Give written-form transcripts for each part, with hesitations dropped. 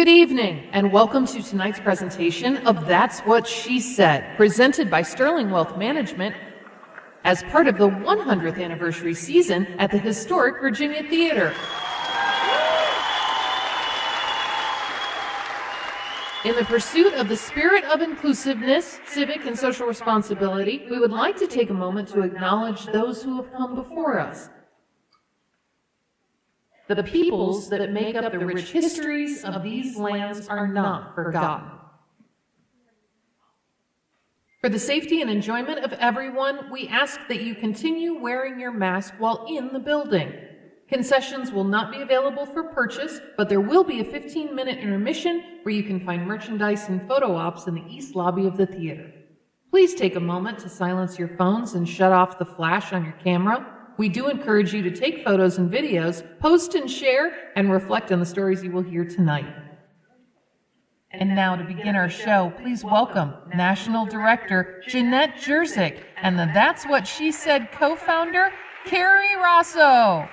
Good evening, and welcome to tonight's presentation of That's What She Said, presented by Sterling Wealth Management as part of the 100th anniversary season at the historic Virginia Theater. In the pursuit of the spirit of inclusiveness, civic and social responsibility, we would like to take a moment to acknowledge those who have come before us. The peoples that make up the rich histories of these lands are not forgotten. For the safety and enjoyment of everyone, we ask that you continue wearing your mask while in the building. Concessions will not be available for purchase, but there will be a 15-minute intermission where you can find merchandise and photo ops in the east lobby of the theater. Please take a moment to silence your phones and shut off the flash on your camera. We do encourage you to take photos and videos, post and share, and reflect on the stories you will hear tonight. And now to begin our show, please welcome National Director Jenette Jurczyk and the That's What She Said co-founder, Carrie Rosso.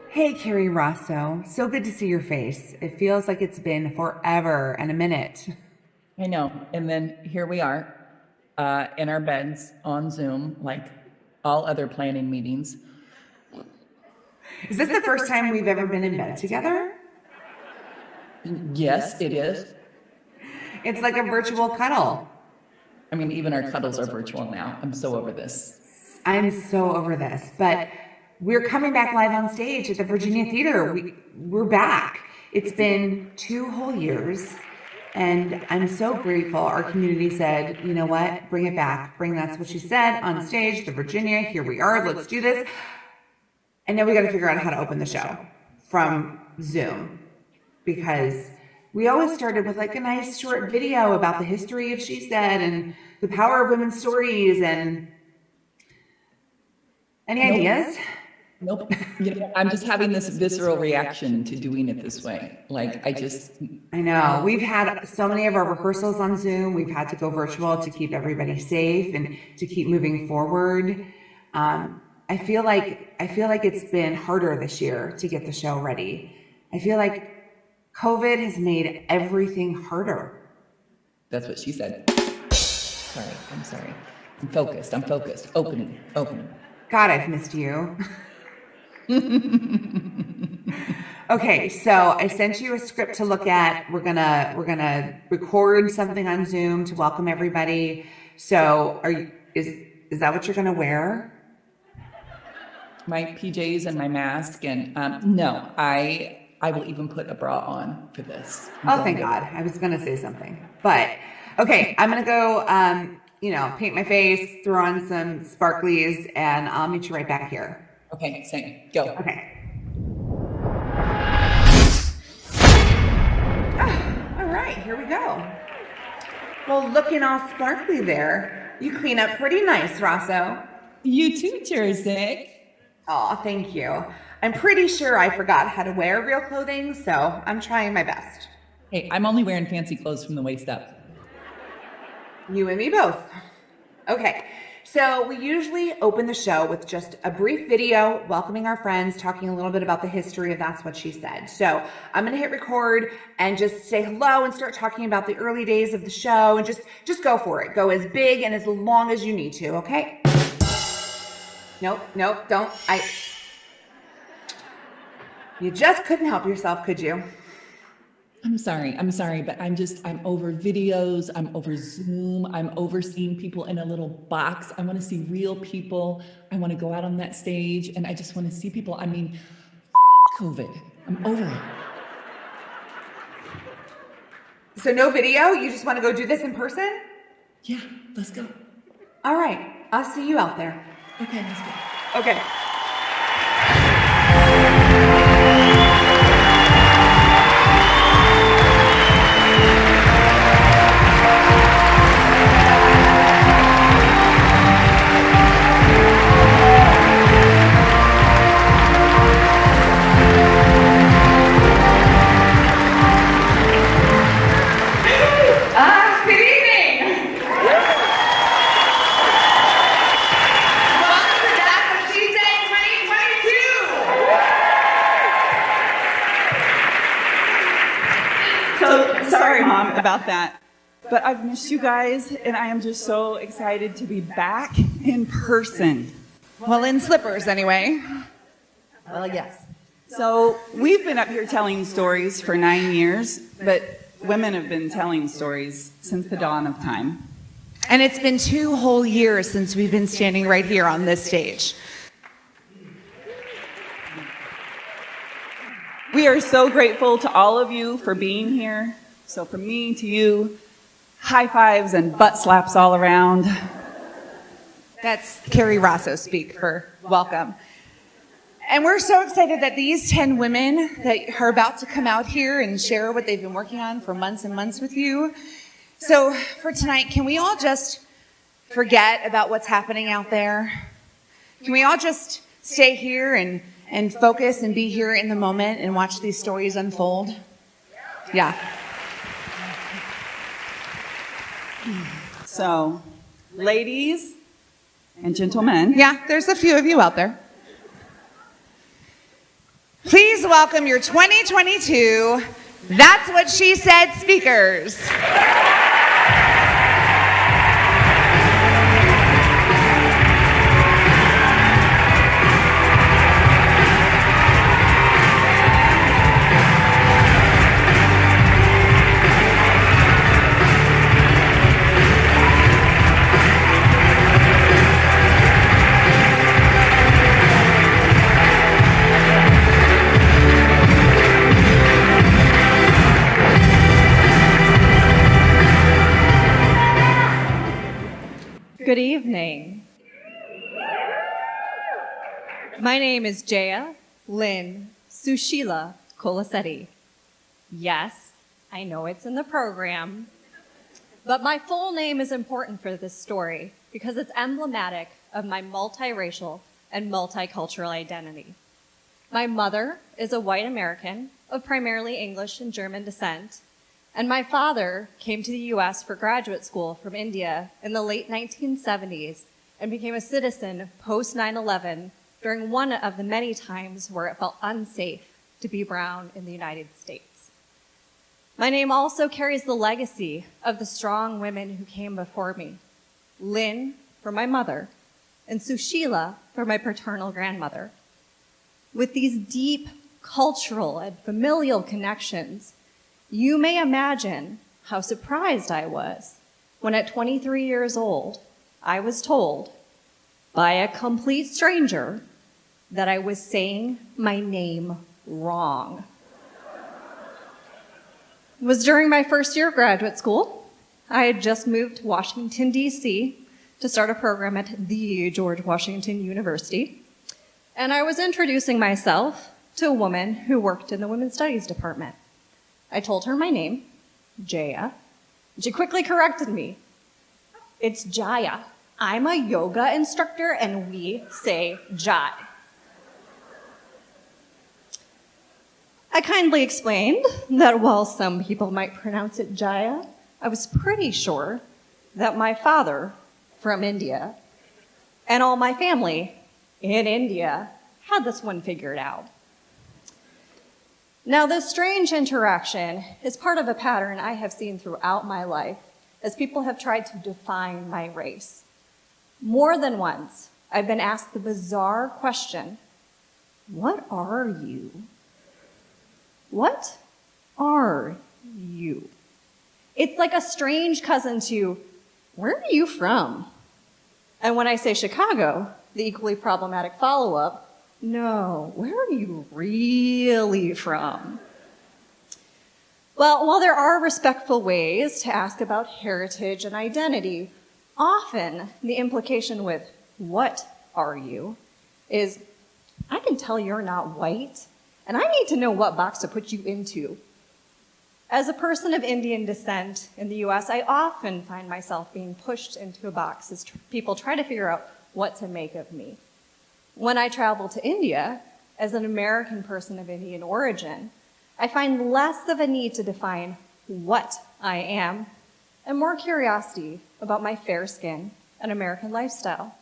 Hey, Carrie Rosso. So good to see your face. It feels like it's been forever and a minute. I know. And then here we are in our beds on Zoom, like all other planning meetings. Is this the first time we've ever been in bed together? Yes, it is. It's like a virtual cuddle. I mean, even our cuddles are virtual now. I'm so over this. I'm so over this, but we're coming back live on stage at the Virginia Theater. We're back. It's been 2 whole years, and I'm so grateful. Our community said, you know what, bring it back. Bring That's What She Said on stage to Virginia. Here we are. Let's do this. And now we got to figure out how to open the show from Zoom, because we always started with like a nice short video about the history of She Said and the power of women's stories. And any ideas? Nope. You know, I'm just having this visceral reaction to doing it this way. Like, I know. We've had so many of our rehearsals on Zoom. We've had to go virtual to keep everybody safe and to keep moving forward. I feel like it's been harder this year to get the show ready. I feel like COVID has made everything harder. That's what she said. Sorry. I'm sorry. I'm focused. Opening. God, I've missed you. Okay, so I sent you a script to look at. We're gonna record something on Zoom to welcome everybody. So is that what you're gonna wear? My PJs and my mask, and no, I will even put a bra on for this. Oh, thank God. I was gonna say something, but okay, I'm gonna go paint my face, throw on some sparklies, and I'll meet you right back here. Okay, same. Go. Okay. All right, here we go. Well, looking all sparkly there. You clean up pretty nice, Rosso. You too, Jurczyk. Oh, thank you. I'm pretty sure I forgot how to wear real clothing, so I'm trying my best. Hey, I'm only wearing fancy clothes from the waist up. You and me both. Okay, so we usually open the show with just a brief video welcoming our friends, talking a little bit about the history of That's What She Said. So I'm gonna hit record and just say hello and start talking about the early days of the show, and just go for it. Go as big and as long as you need to, okay? Nope, don't. You just couldn't help yourself, could you? I'm sorry, but I'm over videos, I'm over Zoom, I'm over seeing people in a little box. I want to see real people. I want to go out on that stage and I just want to see people. I mean, COVID. I'm over it. So no video? You just want to go do this in person? Yeah, let's go. All right, I'll see you out there. Okay, let's go. Okay. about that. But I've missed you guys, and I am just so excited to be back in person. Well, in slippers, anyway. Well, yes. So we've been up here telling stories for 9 years, but women have been telling stories since the dawn of time. And it's been 2 whole years since we've been standing right here on this stage. We are so grateful to all of you for being here. So from me to you, high fives and butt slaps all around. That's Carrie Rosso speak for welcome. And we're so excited that these 10 women that are about to come out here and share what they've been working on for months and months with you. So for tonight, can we all just forget about what's happening out there? Can we all just stay here and focus and be here in the moment and watch these stories unfold? Yeah. So, ladies and gentlemen. Yeah, there's a few of you out there. Please welcome your 2022 That's What She Said speakers. Good evening. My name is Jaya Lynn Sushila Kolisetty. Yes, I know it's in the program, but my full name is important for this story because it's emblematic of my multiracial and multicultural identity. My mother is a white American of primarily English and German descent, and my father came to the U.S. for graduate school from India in the late 1970s and became a citizen post 9/11 during one of the many times where it felt unsafe to be brown in the United States. My name also carries the legacy of the strong women who came before me. Lynn for my mother and Sushila for my paternal grandmother. With these deep cultural and familial connections, you may imagine how surprised I was when at 23 years old, I was told by a complete stranger that I was saying my name wrong. It was during my first year of graduate school. I had just moved to Washington, D.C. to start a program at the George Washington University. And I was introducing myself to a woman who worked in the Women's Studies department. I told her my name, Jaya, and she quickly corrected me. It's Jaya. I'm a yoga instructor and we say Jai. I kindly explained that while some people might pronounce it Jaya, I was pretty sure that my father from India and all my family in India had this one figured out. Now, this strange interaction is part of a pattern I have seen throughout my life as people have tried to define my race. More than once, I've been asked the bizarre question, what are you? What are you? It's like a strange cousin to, where are you from? And when I say Chicago, the equally problematic follow-up, no, where are you really from? Well, while there are respectful ways to ask about heritage and identity, often the implication with what are you is, I can tell you're not white, and I need to know what box to put you into. As a person of Indian descent in the US, I often find myself being pushed into a box as people try to figure out what to make of me. When I travel to India, as an American person of Indian origin, I find less of a need to define what I am and more curiosity about my fair skin and American lifestyle.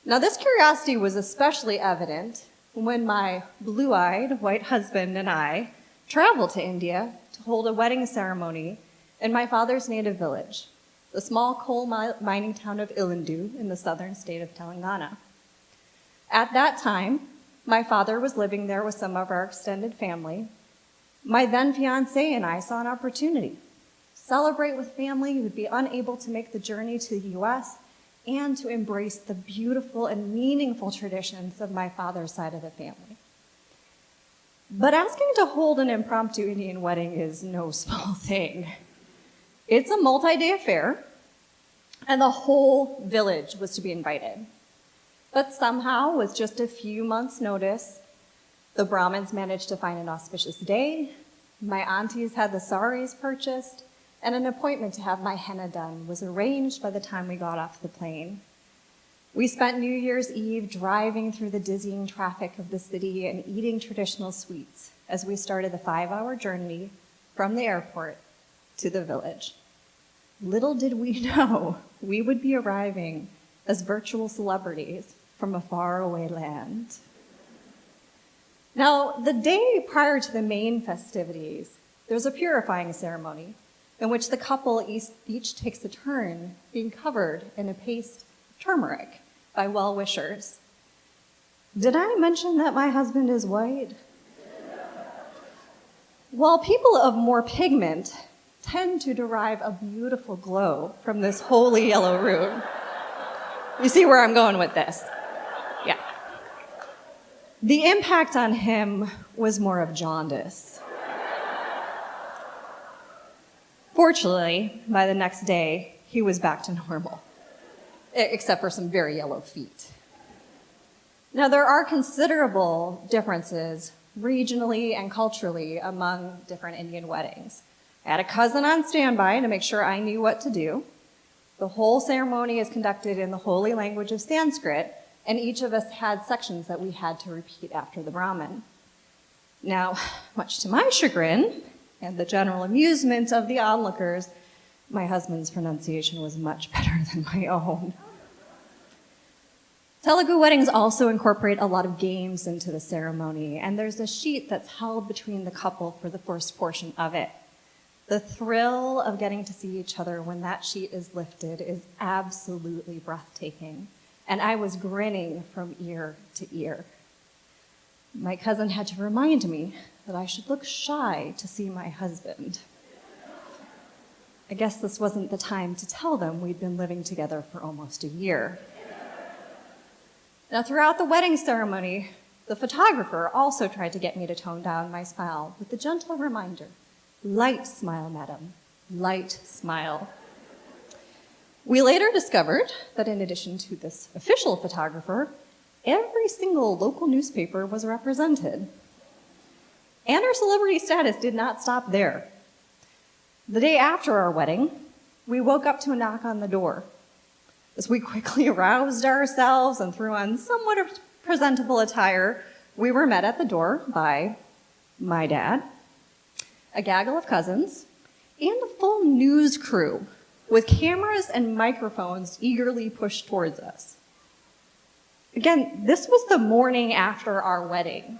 Now, this curiosity was especially evident when my blue-eyed white husband and I traveled to India to hold a wedding ceremony in my father's native village, the small coal mining town of Ilindu in the southern state of Telangana. At that time, my father was living there with some of our extended family. My then fiance and I saw an opportunity to celebrate with family who would be unable to make the journey to the US and to embrace the beautiful and meaningful traditions of my father's side of the family. But asking to hold an impromptu Indian wedding is no small thing. It's a multi-day affair, and the whole village was to be invited. But somehow, with just a few months' notice, the Brahmins managed to find an auspicious day, my aunties had the saris purchased, and an appointment to have my henna done was arranged by the time we got off the plane. We spent New Year's Eve driving through the dizzying traffic of the city and eating traditional sweets as we started the 5-hour journey from the airport to the village. Little did we know we would be arriving as virtual celebrities from a faraway land. Now, the day prior to the main festivities, there's a purifying ceremony in which the couple each takes a turn being covered in a paste of turmeric by well-wishers. Did I mention that my husband is white? While people of more pigment tend to derive a beautiful glow from this holy yellow root. You see where I'm going with this? Yeah. The impact on him was more of jaundice. Fortunately, by the next day, he was back to normal, except for some very yellow feet. Now, there are considerable differences regionally and culturally among different Indian weddings. I had a cousin on standby to make sure I knew what to do. The whole ceremony is conducted in the holy language of Sanskrit, and each of us had sections that we had to repeat after the Brahmin. Now, much to my chagrin, and the general amusement of the onlookers, my husband's pronunciation was much better than my own. Telugu weddings also incorporate a lot of games into the ceremony, and there's a sheet that's held between the couple for the first portion of it. The thrill of getting to see each other when that sheet is lifted is absolutely breathtaking, and I was grinning from ear to ear. My cousin had to remind me that I should look shy to see my husband. I guess this wasn't the time to tell them we'd been living together for almost a year. Now, throughout the wedding ceremony, the photographer also tried to get me to tone down my smile with the gentle reminder, light smile, madam, light smile. We later discovered that in addition to this official photographer, every single local newspaper was represented. And our celebrity status did not stop there. The day after our wedding, we woke up to a knock on the door. As we quickly aroused ourselves and threw on somewhat presentable attire, we were met at the door by my dad, a gaggle of cousins, and a full news crew with cameras and microphones eagerly pushed towards us. Again, this was the morning after our wedding.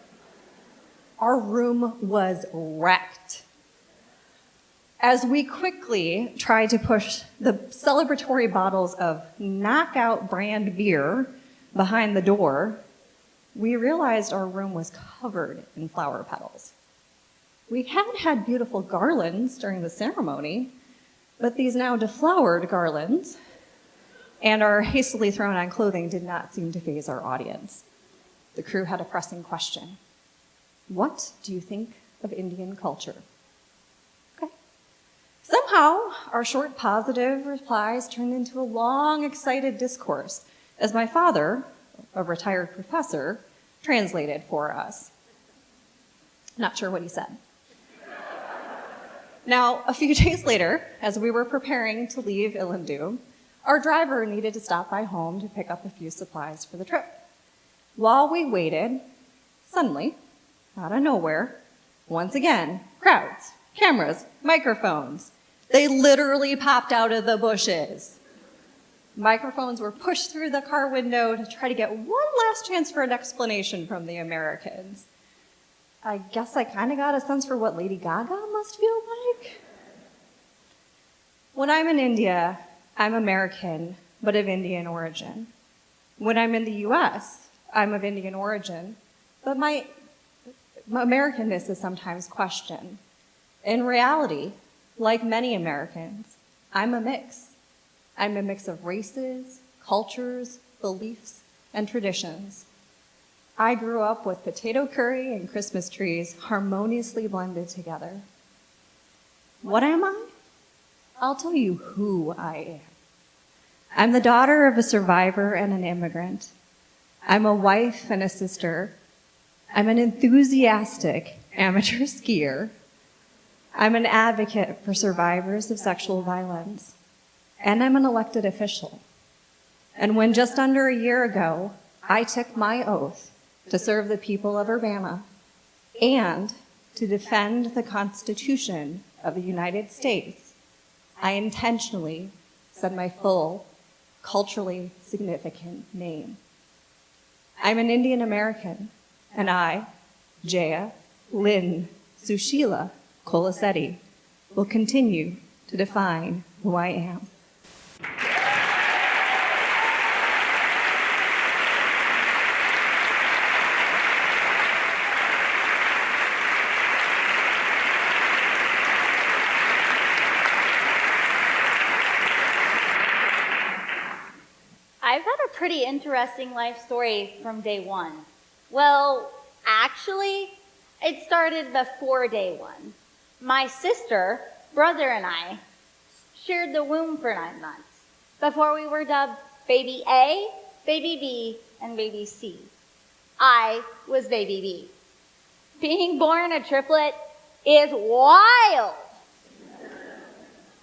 Our room was wrecked. As we quickly tried to push the celebratory bottles of Knockout brand beer behind the door, we realized our room was covered in flower petals. We had beautiful garlands during the ceremony, but these now deflowered garlands and our hastily thrown on clothing did not seem to faze our audience. The crew had a pressing question. What do you think of Indian culture? Okay. Somehow, our short positive replies turned into a long, excited discourse as my father, a retired professor, translated for us. Not sure what he said. Now, a few days later, as we were preparing to leave Ilindu, our driver needed to stop by home to pick up a few supplies for the trip. While we waited, suddenly, out of nowhere, once again, crowds, cameras, microphones. They literally popped out of the bushes. Microphones were pushed through the car window to try to get one last chance for an explanation from the Americans. I guess I kind of got a sense for what Lady Gaga must feel like. When I'm in India, I'm American, but of Indian origin. When I'm in the US, I'm of Indian origin, but my Americanness is sometimes questioned. In reality, like many Americans, I'm a mix. I'm a mix of races, cultures, beliefs, and traditions. I grew up with potato curry and Christmas trees harmoniously blended together. What am I? I'll tell you who I am. I'm the daughter of a survivor and an immigrant. I'm a wife and a sister. I'm an enthusiastic amateur skier. I'm an advocate for survivors of sexual violence. And I'm an elected official. And when just under a year ago, I took my oath to serve the people of Urbana and to defend the Constitution of the United States, I intentionally said my full, culturally significant name. I'm an Indian American, and I, Jaya, Lynn, Sushila, Kolisetty, will continue to define who I am. I've had a pretty interesting life story from day one. Well, actually, it started before day one. My sister, brother, and I shared the womb for 9 months before we were dubbed Baby A, Baby B, and Baby C. I was Baby B. Being born a triplet is wild.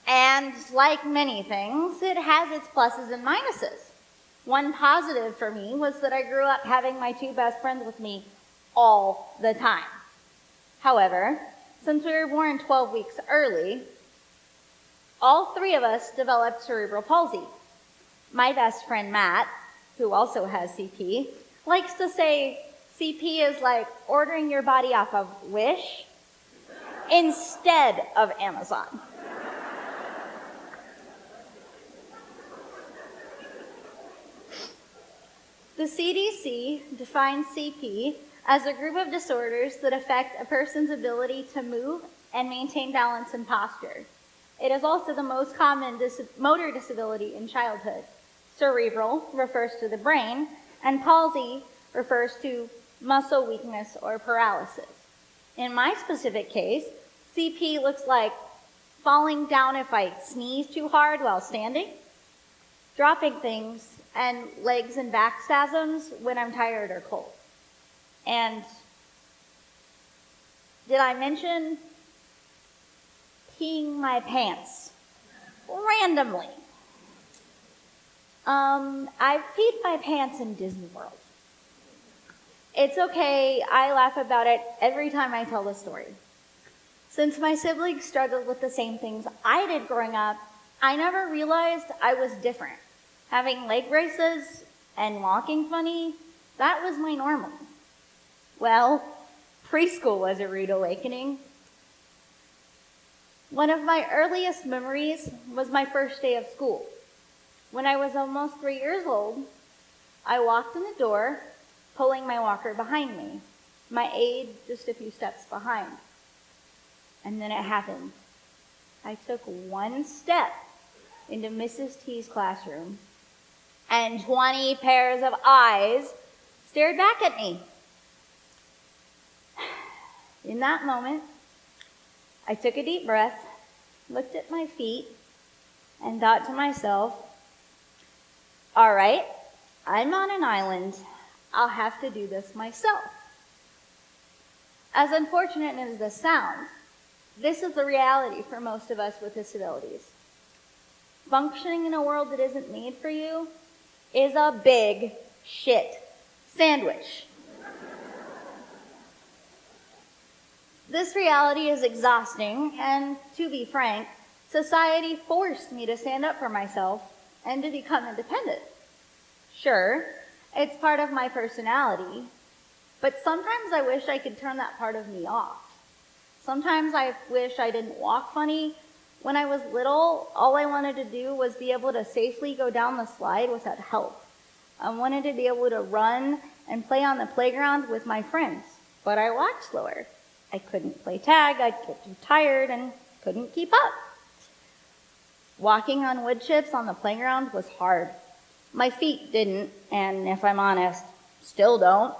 And like many things, it has its pluses and minuses. One positive for me was that I grew up having my 2 best friends with me all the time. However, since we were born 12 weeks early, all 3 of us developed cerebral palsy. My best friend Matt, who also has CP, likes to say CP is like ordering your body off of Wish instead of Amazon. The CDC defines CP as a group of disorders that affect a person's ability to move and maintain balance and posture. It is also the most common motor disability in childhood. Cerebral refers to the brain, and palsy refers to muscle weakness or paralysis. In my specific case, CP looks like falling down if I sneeze too hard while standing, dropping things, and legs and back spasms when I'm tired or cold. And did I mention peeing my pants randomly? I've peed my pants in Disney World. It's okay, I laugh about it every time I tell the story. Since my siblings struggled with the same things I did growing up, I never realized I was different. Having leg braces and walking funny, that was my normal. Well, preschool was a rude awakening. One of my earliest memories was my first day of school. When I was almost 3 years old, I walked in the door, pulling my walker behind me, my aide just a few steps behind. And then it happened. I took one step into Mrs. T's classroom, and 20 pairs of eyes stared back at me. In that moment, I took a deep breath, looked at my feet, and thought to myself, all right, I'm on an island. I'll have to do this myself. As unfortunate as this sounds, this is the reality for most of us with disabilities. Functioning in a world that isn't made for you is a big shit sandwich. This reality is exhausting, and to be frank, society forced me to stand up for myself and to become independent. Sure, it's part of my personality, but sometimes I wish I could turn that part of me off. Sometimes I wish I didn't walk funny When I was little, all I wanted to do was be able to safely go down the slide without help. I wanted to be able to run and play on the playground with my friends, but I walked slower. I couldn't play tag, I'd get too tired and couldn't keep up. Walking on wood chips on the playground was hard. My feet didn't, and if I'm honest, still don't,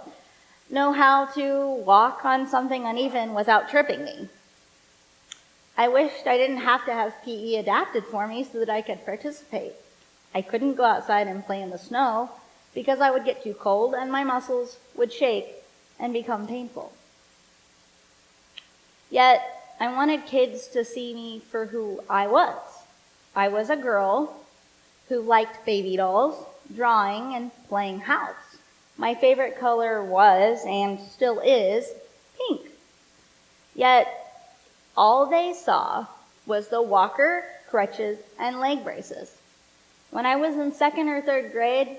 know how to walk on something uneven without tripping me. I wished I didn't have to have PE adapted for me so that I could participate. I couldn't go outside and play in the snow because I would get too cold and my muscles would shake and become painful. Yet, I wanted kids to see me for who I was. I was a girl who liked baby dolls, drawing, and playing house. My favorite color was, and still is, pink. Yet, all they saw was the walker, crutches, and leg braces. When I was in 2nd or 3rd grade,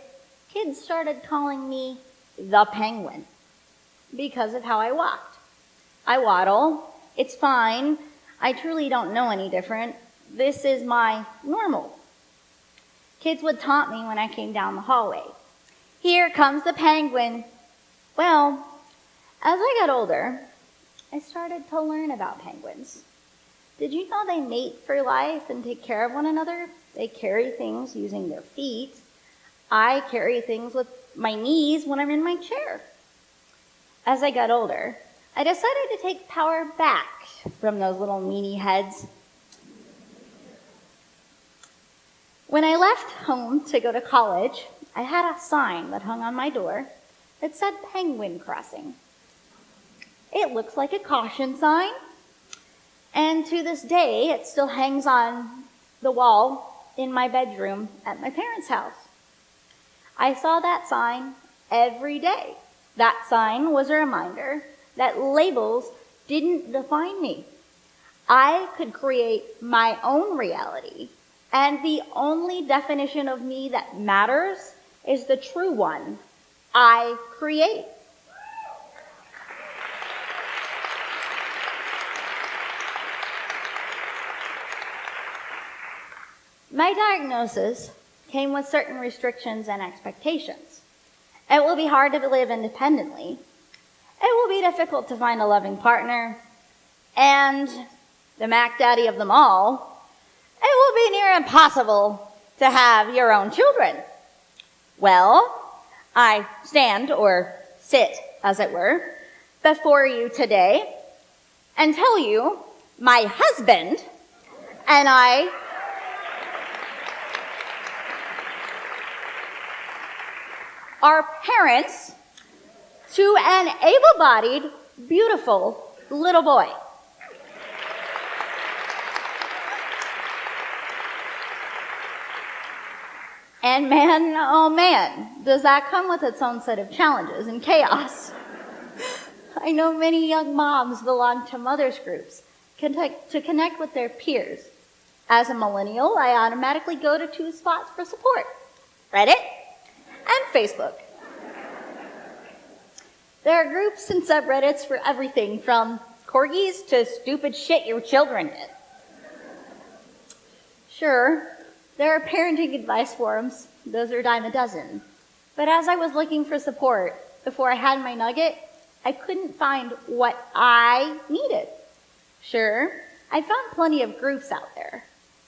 kids started calling me the Penguin because of how I walked. I waddle. It's fine. I truly don't know any different. This is my normal. Kids would taunt me when I came down the hallway. Here comes the penguin. Well, as I got older, I started to learn about penguins. Did you know they mate for life and take care of one another? They carry things using their feet. I carry things with my knees when I'm in my chair. As I got older, I decided to take power back from those little meanie heads. When I left home to go to college, I had a sign that hung on my door that said Penguin Crossing. It looks like a caution sign, and to this day, it still hangs on the wall in my bedroom at my parents' house. I saw that sign every day. That sign was a reminder that labels didn't define me. I could create my own reality, and the only definition of me that matters is the true one. I create. My diagnosis came with certain restrictions and expectations. It will be hard to live independently. It will be difficult to find a loving partner. And the Mac Daddy of them all, it will be near impossible to have your own children. Well, I stand, or sit, as it were, before you today and tell you my husband and I are parents to an able-bodied, beautiful little boy. And man, oh man, does that come with its own set of challenges and chaos. I know many young moms belong to mothers groups to connect with their peers. As a millennial, I automatically go to 2 spots for support: Reddit and Facebook. There are groups and subreddits for everything from corgis to stupid shit your children did. Sure, there are parenting advice forums. Those are a dime a dozen. But as I was looking for support before I had my nugget, I couldn't find what I needed. Sure, I found plenty of groups out there,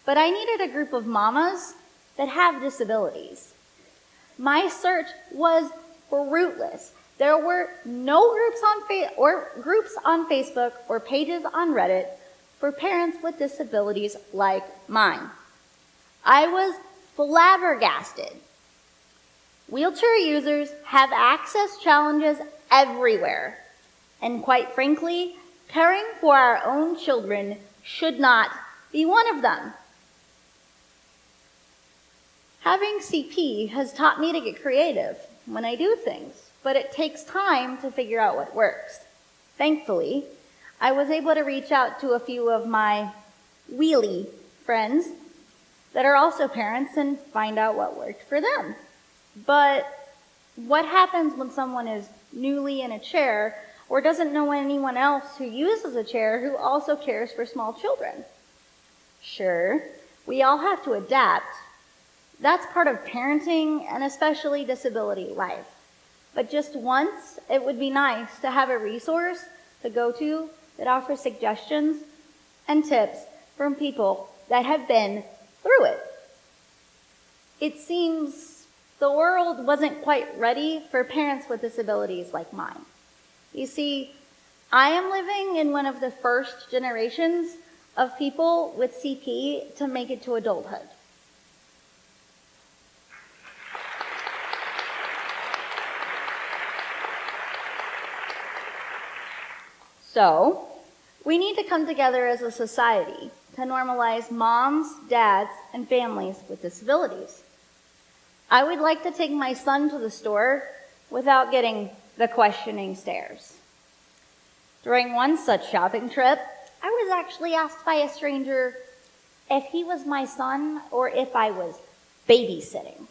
but I needed a group of mamas that have disabilities. My search was fruitless. There were no groups on Facebook or pages on Reddit for parents with disabilities like mine. I was flabbergasted. Wheelchair users have access challenges everywhere. And quite frankly, caring for our own children should not be one of them. Having CP has taught me to get creative when I do things, but it takes time to figure out what works. Thankfully, I was able to reach out to a few of my wheelie friends that are also parents and find out what worked for them. But what happens when someone is newly in a chair or doesn't know anyone else who uses a chair who also cares for small children? Sure, we all have to adapt. That's part of parenting and especially disability life. But just once, it would be nice to have a resource to go to that offers suggestions and tips from people that have been through it. It seems the world wasn't quite ready for parents with disabilities like mine. You see, I am living in one of the first generations of people with CP to make it to adulthood. So, we need to come together as a society to normalize moms, dads, and families with disabilities. I would like to take my son to the store without getting the questioning stares. During one such shopping trip, I was actually asked by a stranger if he was my son or if I was babysitting.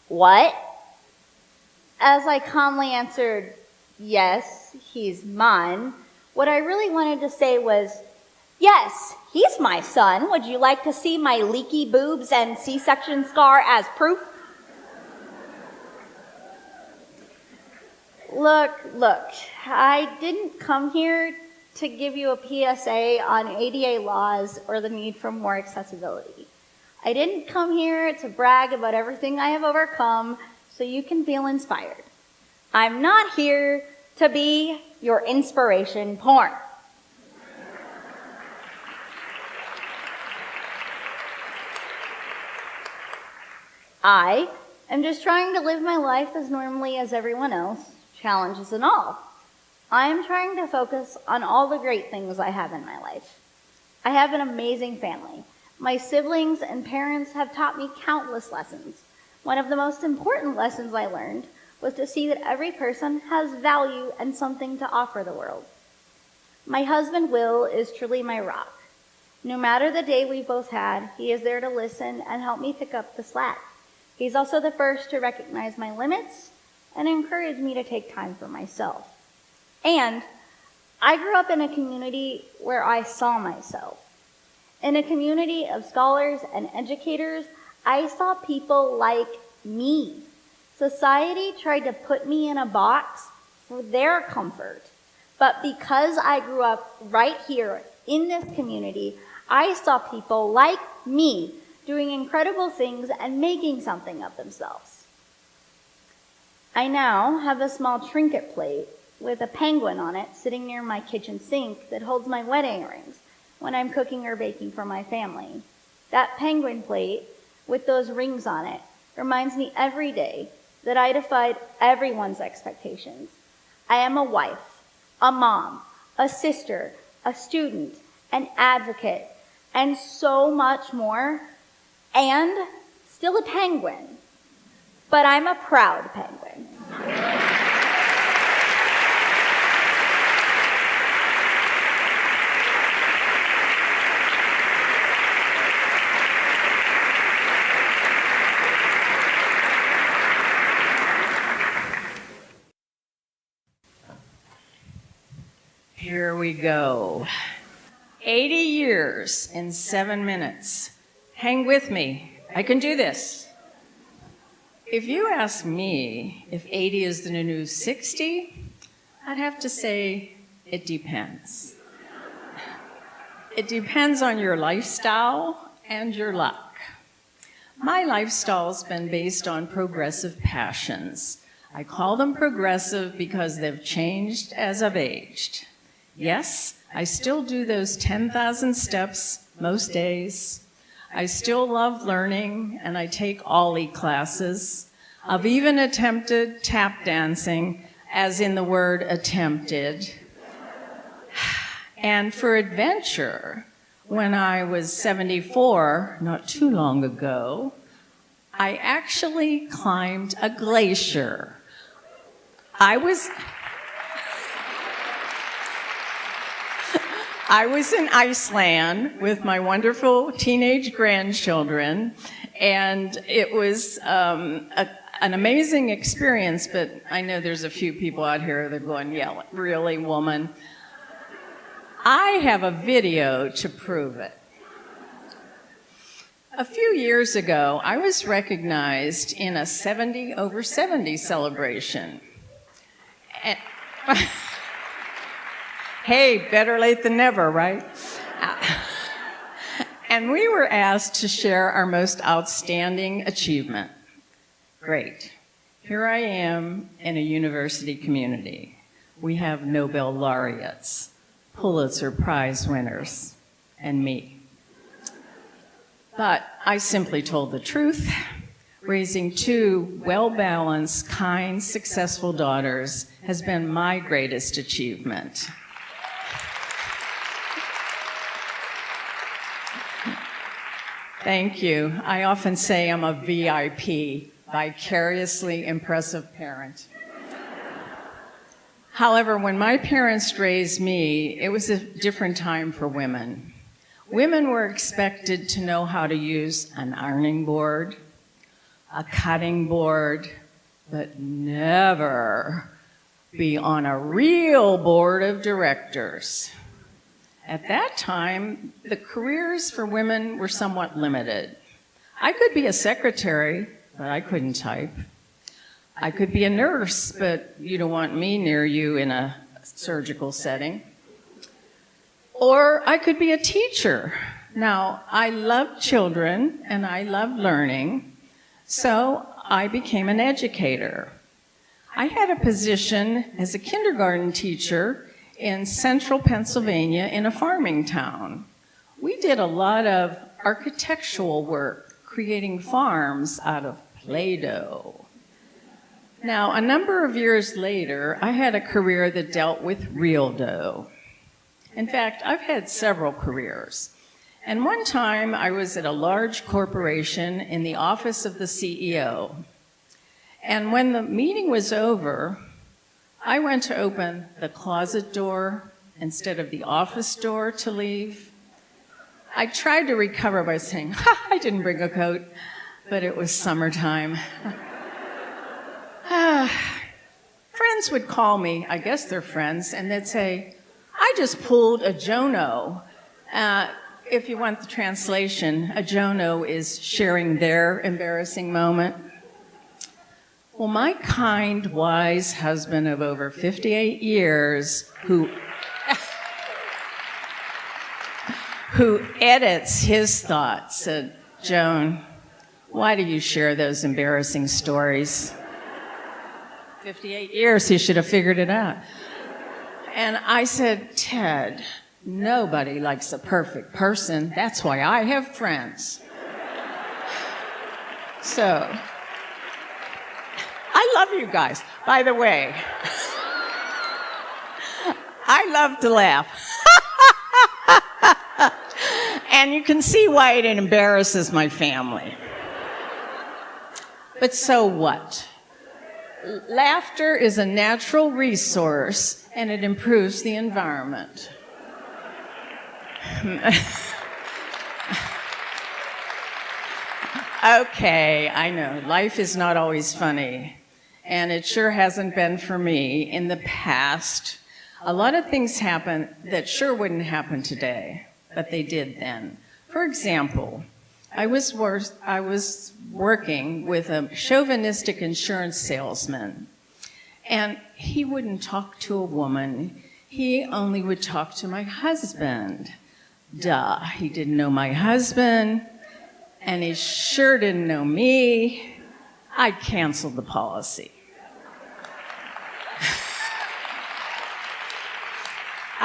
What? As I calmly answered, yes, he's mine, what I really wanted to say was, yes, he's my son. Would you like to see my leaky boobs and C-section scar as proof? Look, I didn't come here to give you a PSA on ADA laws or the need for more accessibility. I didn't come here to brag about everything I have overcome so you can feel inspired. I'm not here to be your inspiration porn. I am just trying to live my life as normally as everyone else, challenges and all. I am trying to focus on all the great things I have in my life. I have an amazing family. My siblings and parents have taught me countless lessons. One of the most important lessons I learned was to see that every person has value and something to offer the world. My husband, Will, is truly my rock. No matter the day we've both had, he is there to listen and help me pick up the slack. He's also the first to recognize my limits and encourage me to take time for myself. And I grew up in a community where I saw myself. In a community of scholars and educators, I saw people like me. Society tried to put me in a box for their comfort. But because I grew up right here in this community, I saw people like me doing incredible things and making something of themselves. I now have a small trinket plate with a penguin on it sitting near my kitchen sink that holds my wedding rings when I'm cooking or baking for my family. That penguin plate with those rings on it reminds me every day that I defied everyone's expectations. I am a wife, a mom, a sister, a student, an advocate, and so much more, and still a penguin. But I'm a proud penguin. Here we go. 80 years in 7 minutes. Hang with me. I can do this. If you ask me if 80 is the new 60, I'd have to say it depends. It depends on your lifestyle and your luck. My lifestyle's been based on progressive passions. I call them progressive because they've changed as I've aged. Yes, I still do those 10,000 steps most days. I still love learning, and I take Ollie classes. I've even attempted tap dancing, as in the word attempted. And for adventure, when I was 74, not too long ago, I actually climbed a glacier. I was in Iceland with my wonderful teenage grandchildren, and it was an amazing experience, but I know there's a few people out here that are going, yeah, really, woman? I have a video to prove it. A few years ago, I was recognized in a 70 over 70 celebration. And hey, better late than never, right? And we were asked to share our most outstanding achievement. Great. Here I am in a university community. We have Nobel laureates, Pulitzer Prize winners, and me. But I simply told the truth. Raising two well-balanced, kind, successful daughters has been my greatest achievement. Thank you. I often say I'm a VIP, vicariously impressive parent. However, when my parents raised me, it was a different time for women. Women were expected to know how to use an ironing board, a cutting board, but never be on a real board of directors. At that time, the careers for women were somewhat limited. I could be a secretary, but I couldn't type. I could be a nurse, but you don't want me near you in a surgical setting. Or I could be a teacher. Now, I love children and I love learning, so I became an educator. I had a position as a kindergarten teacher in central Pennsylvania in a farming town. We did a lot of architectural work, creating farms out of Play-Doh. Now, a number of years later, I had a career that dealt with real dough. In fact, I've had several careers. And one time, I was at a large corporation in the office of the CEO. And when the meeting was over, I went to open the closet door instead of the office door to leave. I tried to recover by saying, "Ha, I didn't bring a coat," but it was summertime. Friends would call me, I guess they're friends, and they'd say, "I just pulled a Jono." If you want the translation, a Jono is sharing their embarrassing moment. Well, my kind, wise husband of over 58 years, who edits his thoughts, said, "Joan, why do you share those embarrassing stories?" 58 years, he should have figured it out. And I said, "Ted, nobody likes a perfect person. That's why I have friends." So, I love you guys. By the way, I love to laugh. And you can see why it embarrasses my family. But so what? Laughter is a natural resource, and it improves the environment. Okay, I know, life is not always funny, and it sure hasn't been for me in the past. A lot of things happen that sure wouldn't happen today, but they did then. For example, I was working with a chauvinistic insurance salesman, and he wouldn't talk to a woman. He only would talk to my husband. Duh, he didn't know my husband, and he sure didn't know me. I canceled the policy.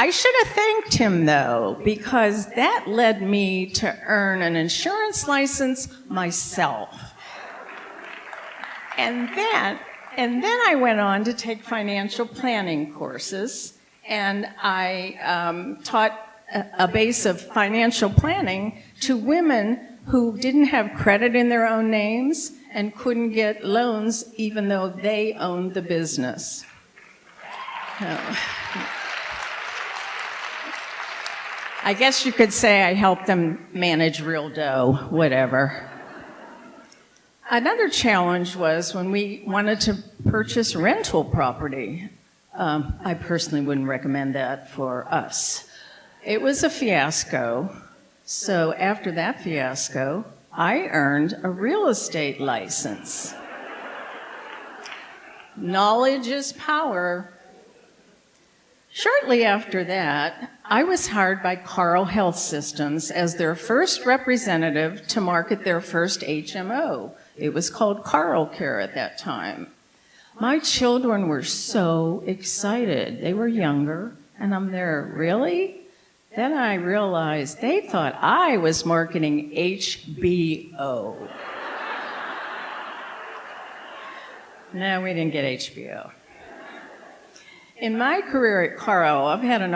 I should have thanked him, though, because that led me to earn an insurance license myself. And then I went on to take financial planning courses, and I taught a base of financial planning to women who didn't have credit in their own names and couldn't get loans even though they owned the business. I guess you could say I helped them manage real dough, whatever. Another challenge was when we wanted to purchase rental property. I personally wouldn't recommend that for us. It was a fiasco. So after that fiasco, I earned a real estate license. Knowledge is power. Shortly after that, I was hired by Carle Health Systems as their first representative to market their first HMO. It was called Carle Care at that time. My children were so excited. They were younger, and I'm there, really? Then I realized they thought I was marketing HBO. No, we didn't get HBO. In my career at Carle, I've had an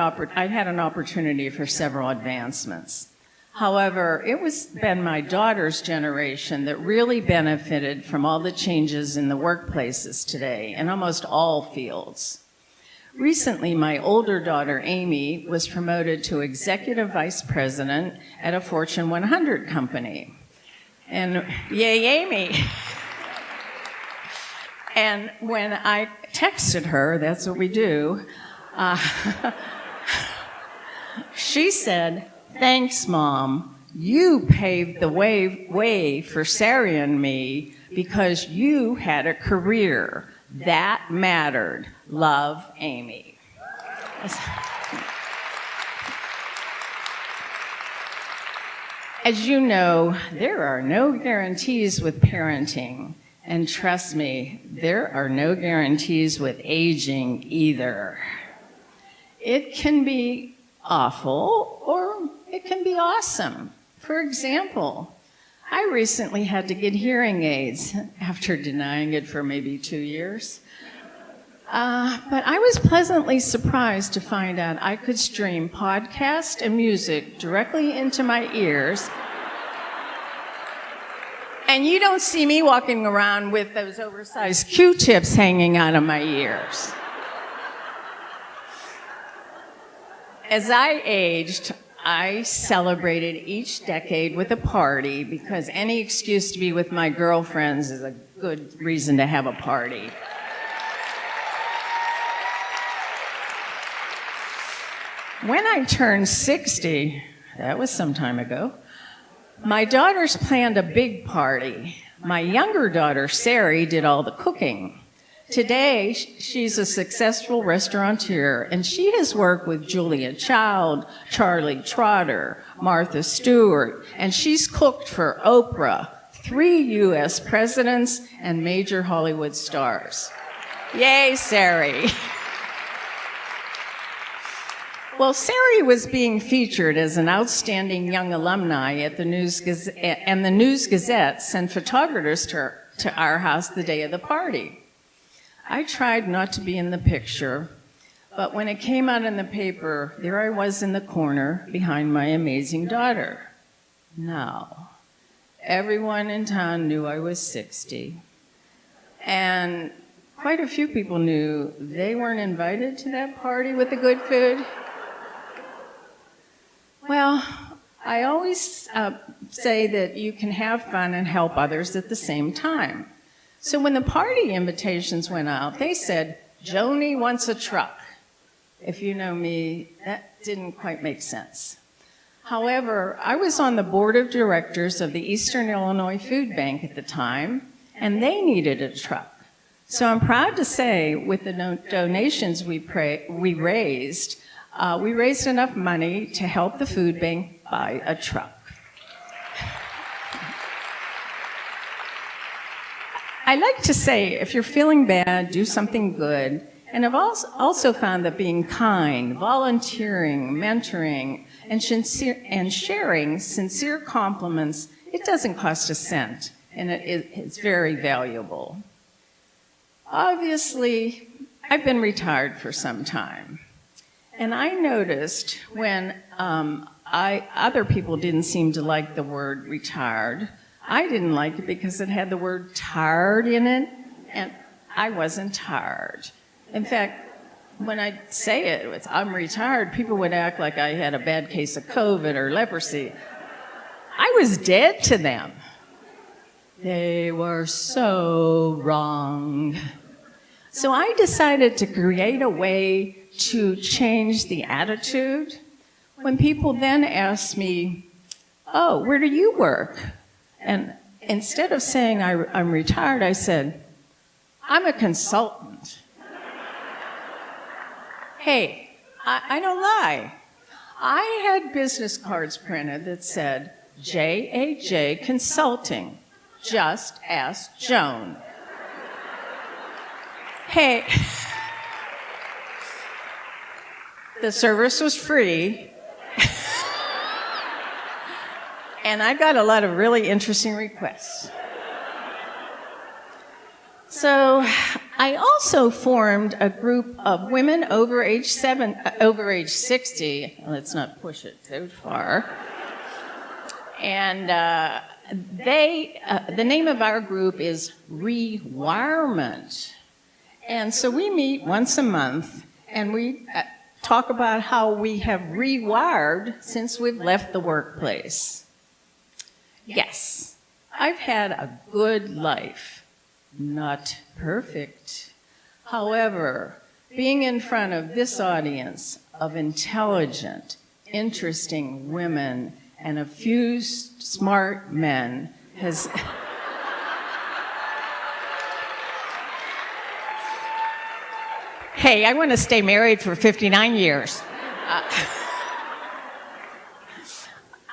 opportunity for several advancements. However, it was been my daughter's generation that really benefited from all the changes in the workplaces today, in almost all fields. Recently, my older daughter, Amy, was promoted to executive vice president at a Fortune 100 company. And yay, Amy. And when I texted her, that's what we do, she said, "Thanks, Mom. You paved the way for Sari and me because you had a career. That mattered. Love, Amy." As you know, there are no guarantees with parenting. And trust me, there are no guarantees with aging either. It can be awful or it can be awesome. For example, I recently had to get hearing aids after denying it for maybe 2 years. But I was pleasantly surprised to find out I could stream podcast and music directly into my ears. And you don't see me walking around with those oversized Q-tips hanging out of my ears. As I aged, I celebrated each decade with a party because any excuse to be with my girlfriends is a good reason to have a party. When I turned 60, that was some time ago, my daughters planned a big party. My younger daughter, Sari, did all the cooking. Today, she's a successful restaurateur, and she has worked with Julia Child, Charlie Trotter, Martha Stewart, and she's cooked for Oprah, 3 U.S. presidents, and major Hollywood stars. Yay, Sari. Well, Sari was being featured as an outstanding young alumni at the News Gazette, and the News Gazette sent photographers to our house the day of the party. I tried not to be in the picture, but when it came out in the paper, there I was in the corner behind my amazing daughter. Now, everyone in town knew I was 60, and quite a few people knew they weren't invited to that party with the good food. Well, I always say that you can have fun and help others at the same time. So when the party invitations went out, they said, "Joni wants a truck." If you know me, that didn't quite make sense. However, I was on the board of directors of the Eastern Illinois Food Bank at the time, and they needed a truck. So I'm proud to say, with the donations we raised enough money to help the food bank buy a truck. I like to say, if you're feeling bad, do something good. And I've also found that being kind, volunteering, mentoring, and sharing sincere compliments, it doesn't cost a cent, and it's very valuable. Obviously, I've been retired for some time. And I noticed when other people didn't seem to like the word retired, I didn't like it because it had the word tired in it, and I wasn't tired. In fact, when I say it, I'm retired, people would act like I had a bad case of COVID or leprosy. I was dead to them. They were so wrong. So I decided to create a way to change the attitude. when people then ask me, oh, where do you work? And instead of saying I'm retired, I said, I'm a consultant. Hey, I don't lie. I had business cards printed that said, JAJ Consulting. Just ask Joan. Hey, the service was free. And I got a lot of really interesting requests. So I also formed a group of women over age 60. Let's not push it too far. And the name of our group is Rewirement. And so we meet once a month, and we talk about how we have rewired since we've left the workplace. Yes, I've had a good life, not perfect. However, being in front of this audience of intelligent, interesting women and a few smart men has... Hey, I want to stay married for 59 years.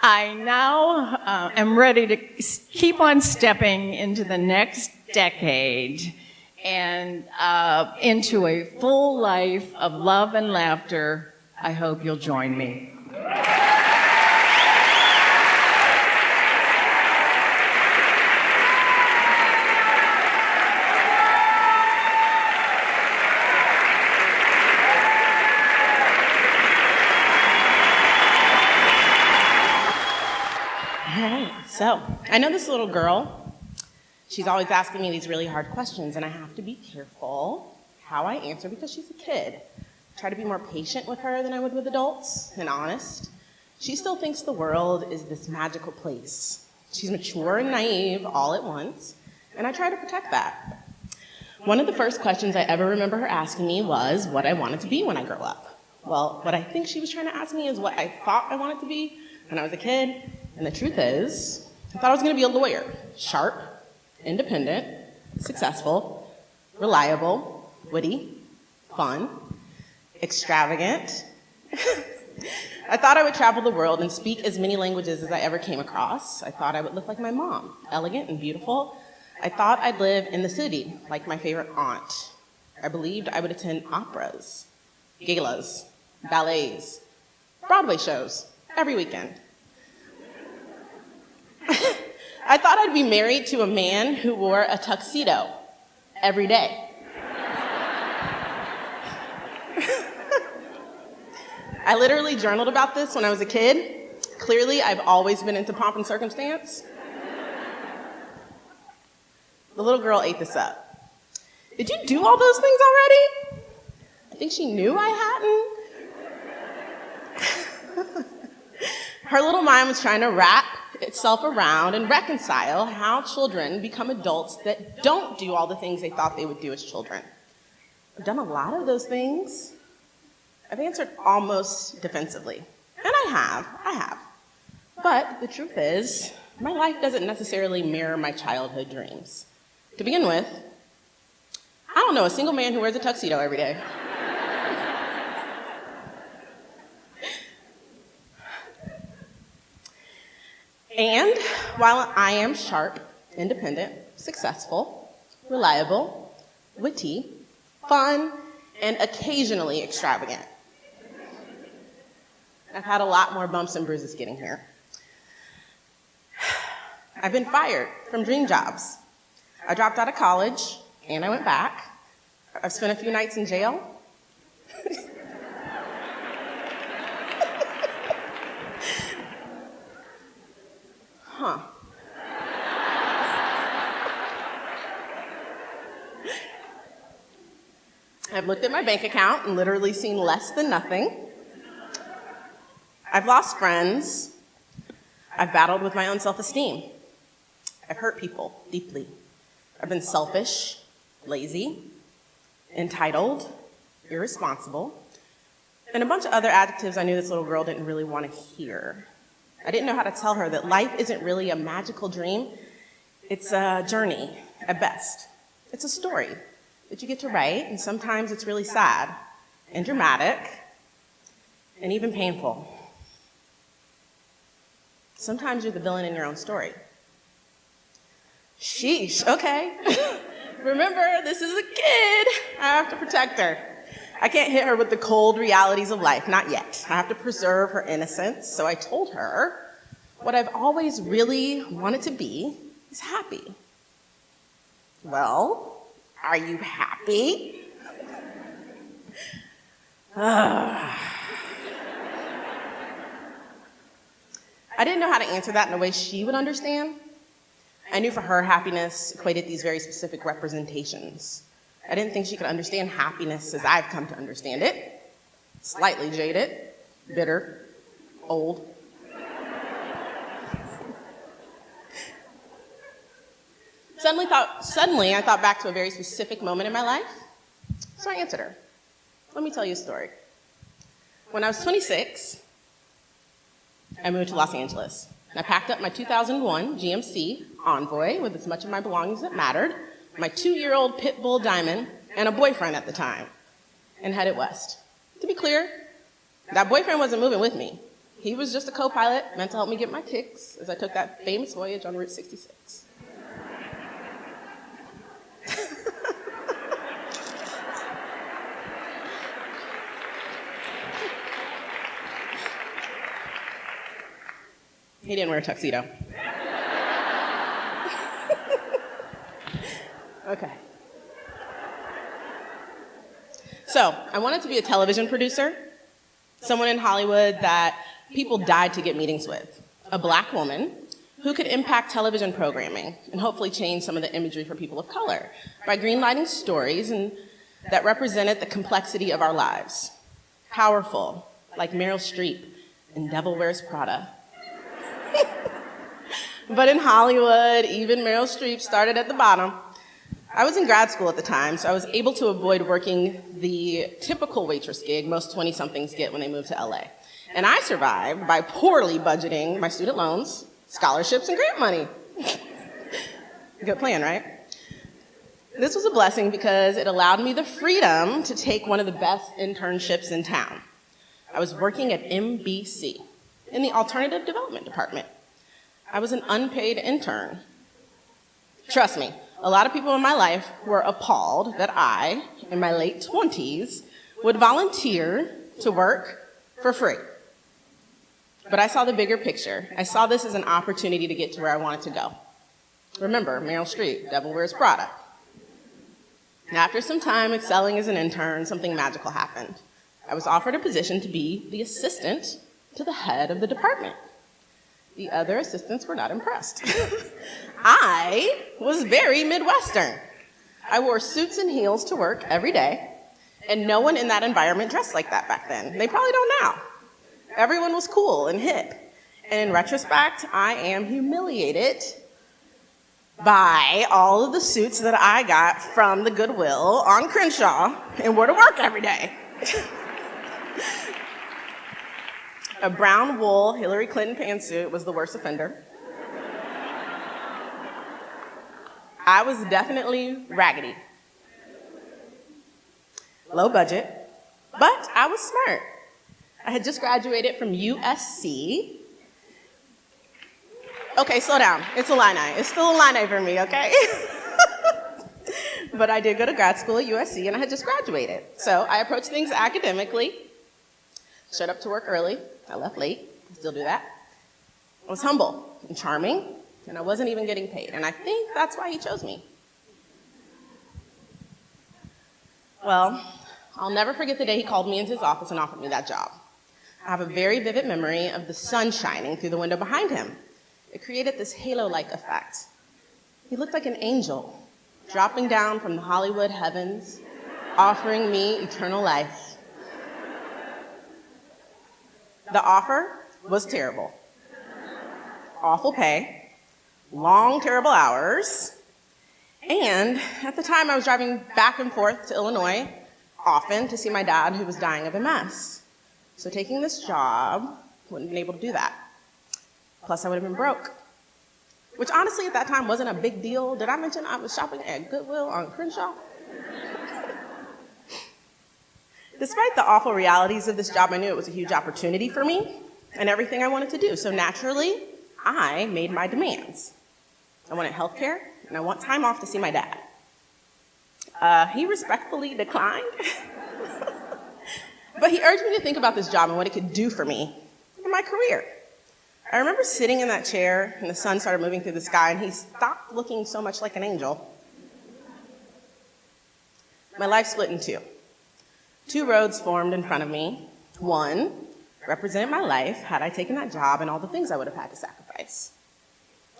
I now am ready to keep on stepping into the next decade and into a full life of love and laughter. I hope you'll join me. So, I know this little girl. She's always asking me these really hard questions, and I have to be careful how I answer because she's a kid. I try to be more patient with her than I would with adults, and honest. She still thinks the world is this magical place. She's mature and naive all at once, and I try to protect that. One of the first questions I ever remember her asking me was what I wanted to be when I grow up. Well, what I think she was trying to ask me is what I thought I wanted to be when I was a kid, and the truth is, I thought I was going to be a lawyer. Sharp, independent, successful, reliable, witty, fun, extravagant. I thought I would travel the world and speak as many languages as I ever came across. I thought I would look like my mom, elegant and beautiful. I thought I'd live in the city like my favorite aunt. I believed I would attend operas, galas, ballets, Broadway shows every weekend. I thought I'd be married to a man who wore a tuxedo every day. I literally journaled about this when I was a kid. Clearly, I've always been into pomp and circumstance. The little girl ate this up. Did you do all those things already? I think she knew I hadn't. Her little mind was trying to wrap itself around and reconcile how children become adults that don't do all the things they thought they would do as children. I've done a lot of those things. I've answered almost defensively. And I have. But the truth is, my life doesn't necessarily mirror my childhood dreams. To begin with, I don't know a single man who wears a tuxedo every day. And while I am sharp, independent, successful, reliable, witty, fun, and occasionally extravagant, I've had a lot more bumps and bruises getting here. I've been fired from dream jobs. I dropped out of college, and I went back. I've spent a few nights in jail. I've looked at my bank account and literally seen less than nothing. I've lost friends. I've battled with my own self-esteem. I've hurt people deeply. I've been selfish, lazy, entitled, irresponsible, and a bunch of other adjectives I knew this little girl didn't really want to hear. I didn't know how to tell her that life isn't really a magical dream. It's a journey, at best. It's a story that you get to write, and sometimes it's really sad and dramatic and even painful. Sometimes you're the villain in your own story. Sheesh, okay. Remember, this is a kid. I have to protect her. I can't hit her with the cold realities of life, not yet. I have to preserve her innocence, so I told her what I've always really wanted to be is happy. Well, are you happy? I didn't know how to answer that in a way she would understand. I knew for her, happiness equated these very specific representations. I didn't think she could understand happiness as I've come to understand it. Slightly jaded, bitter, old. Suddenly, I thought back to a very specific moment in my life, so I answered her. Let me tell you a story. When I was 26, I moved to Los Angeles. I packed up my 2001 GMC Envoy with as much of my belongings that mattered, my 2-year-old pit bull Diamond, and a boyfriend at the time, and headed west. To be clear, that boyfriend wasn't moving with me. He was just a co-pilot meant to help me get my kicks as I took that famous voyage on Route 66. He didn't wear a tuxedo. Okay. So, I wanted to be a television producer, someone in Hollywood that people died to get meetings with, a black woman who could impact television programming and hopefully change some of the imagery for people of color by greenlighting stories that represented the complexity of our lives. Powerful, like Meryl Streep in Devil Wears Prada. But in Hollywood, even Meryl Streep started at the bottom. I was in grad school at the time, so I was able to avoid working the typical waitress gig most 20-somethings get when they move to LA. And I survived by poorly budgeting my student loans, scholarships, and grant money. Good plan, right? This was a blessing because it allowed me the freedom to take one of the best internships in town. I was working at MBC in the Alternative Development Department. I was an unpaid intern. Trust me, a lot of people in my life were appalled that I, in my late 20s, would volunteer to work for free. But I saw the bigger picture. I saw this as an opportunity to get to where I wanted to go. Remember, Meryl Streep, Devil Wears Prada. After some time excelling as an intern, something magical happened. I was offered a position to be the assistant to the head of the department. The other assistants were not impressed. I was very Midwestern. I wore suits and heels to work every day, and no one in that environment dressed like that back then. They probably don't now. Everyone was cool and hip. And in retrospect, I am humiliated by all of the suits that I got from the Goodwill on Crenshaw and wore to work every day. A brown wool Hillary Clinton pantsuit was the worst offender. I was definitely raggedy. Low budget, but I was smart. I had just graduated from USC. Okay, slow down. It's Illini. It's still Illini for me, okay? But I did go to grad school at USC, and I had just graduated. So I approached things academically, showed up to work early. I left late, still do that. I was humble and charming, and I wasn't even getting paid. And I think that's why he chose me. Well, I'll never forget the day he called me into his office and offered me that job. I have a very vivid memory of the sun shining through the window behind him. It created this halo-like effect. He looked like an angel, dropping down from the Hollywood heavens, offering me eternal life. The offer was terrible. Awful pay, long, terrible hours, and at the time I was driving back and forth to Illinois often to see my dad who was dying of MS. So taking this job wouldn't have been able to do that. Plus, I would have been broke, which honestly at that time wasn't a big deal. Did I mention I was shopping at Goodwill on Crenshaw? Despite the awful realities of this job, I knew it was a huge opportunity for me and everything I wanted to do. So naturally, I made my demands. I wanted health care, and I want time off to see my dad. He respectfully declined, but he urged me to think about this job and what it could do for me and my career. I remember sitting in that chair, and the sun started moving through the sky, and he stopped looking so much like an angel. My life split in two. Two roads formed in front of me. One represented my life had I taken that job and all the things I would have had to sacrifice.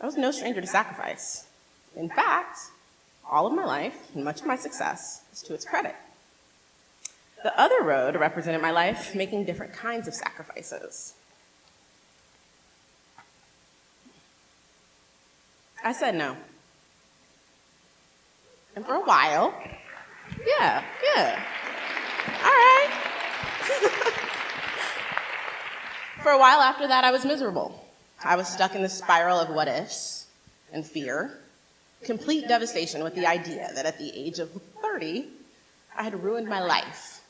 I was no stranger to sacrifice. In fact, all of my life and much of my success is to its credit. The other road represented my life making different kinds of sacrifices. I said no. And for a while, yeah. All right. For a while after that, I was miserable. I was stuck in this spiral of what ifs and fear, complete devastation with the idea that at the age of 30, I had ruined my life.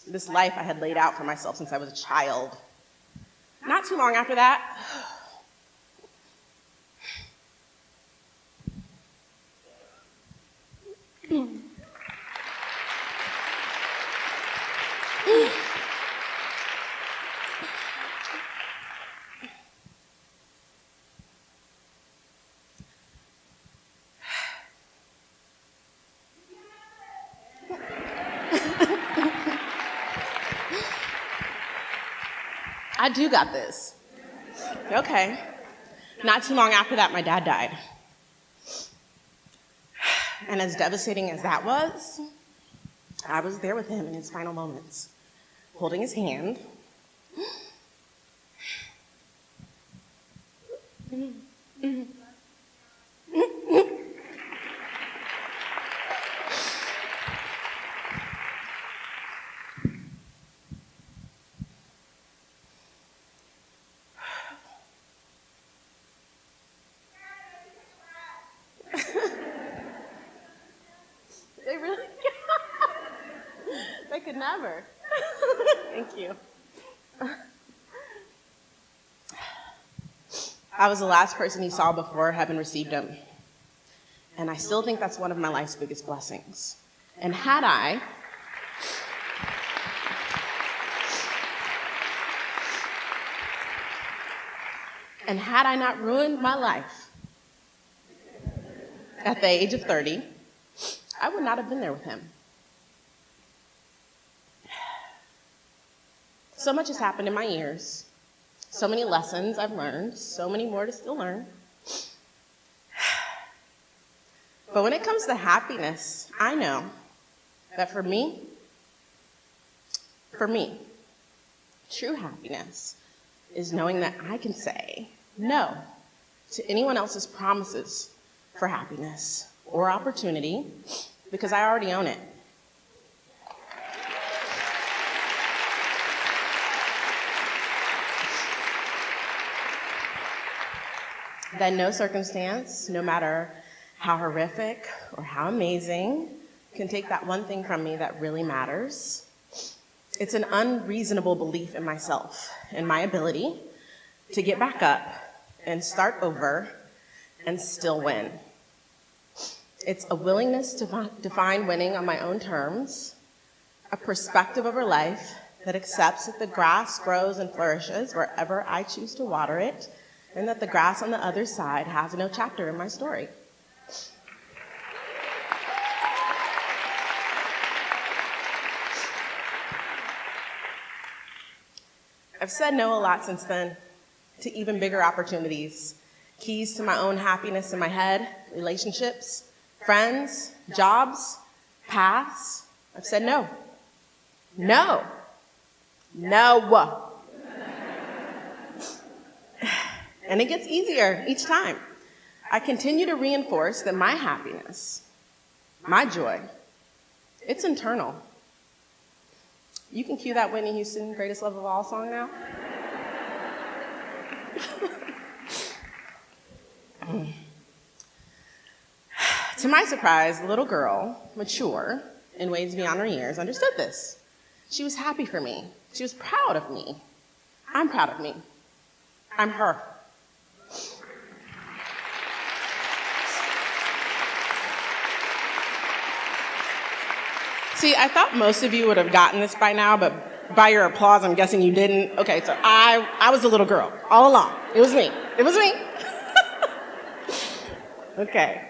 This life I had laid out for myself since I was a child. Not too long after that, I do got this. Okay. Not too long after that, my dad died. And as devastating as that was, I was there with him in his final moments, holding his hand. They could never. Thank you. I was the last person he saw before heaven received him. And I still think that's one of my life's biggest blessings. And had I not ruined my life at the age of 30, I would not have been there with him. So much has happened in my years. So many lessons I've learned, so many more to still learn. But when it comes to happiness, I know that for me, true happiness is knowing that I can say no to anyone else's promises for happiness or opportunity because I already own it. That no circumstance, no matter how horrific or how amazing, can take that one thing from me that really matters. It's an unreasonable belief in myself and my ability to get back up and start over and still win. It's a willingness to define winning on my own terms, a perspective over life that accepts that the grass grows and flourishes wherever I choose to water it, and that the grass on the other side has no chapter in my story. I've said no a lot since then to even bigger opportunities, keys to my own happiness in my head, relationships, friends, jobs, paths. I've said no. No. No. And it gets easier each time. I continue to reinforce that my happiness, my joy, it's internal. You can cue that Whitney Houston Greatest Love of All song now. To my surprise, the little girl, mature in ways beyond her years, understood this. She was happy for me. She was proud of me. I'm proud of me. I'm her. See, I thought most of you would have gotten this by now, but by your applause, I'm guessing you didn't. Okay, so I was a little girl all along. It was me. It was me. Okay.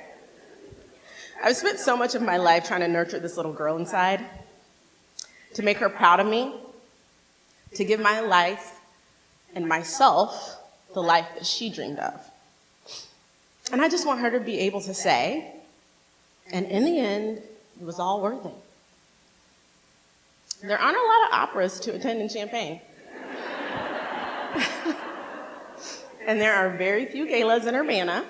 I've spent so much of my life trying to nurture this little girl inside, to make her proud of me, to give my life and myself the life that she dreamed of. And I just want her to be able to say, and in the end, it was all worth it. There aren't a lot of operas to attend in Champaign. And there are very few galas in Urbana.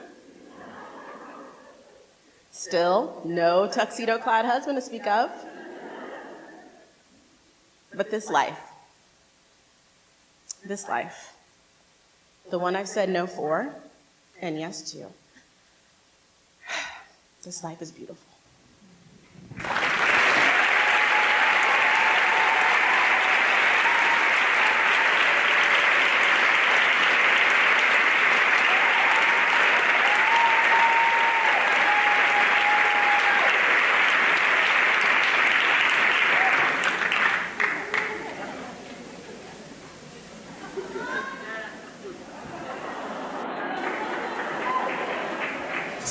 Still, no tuxedo-clad husband to speak of. But this life, the one I've said no for and yes to, this life is beautiful.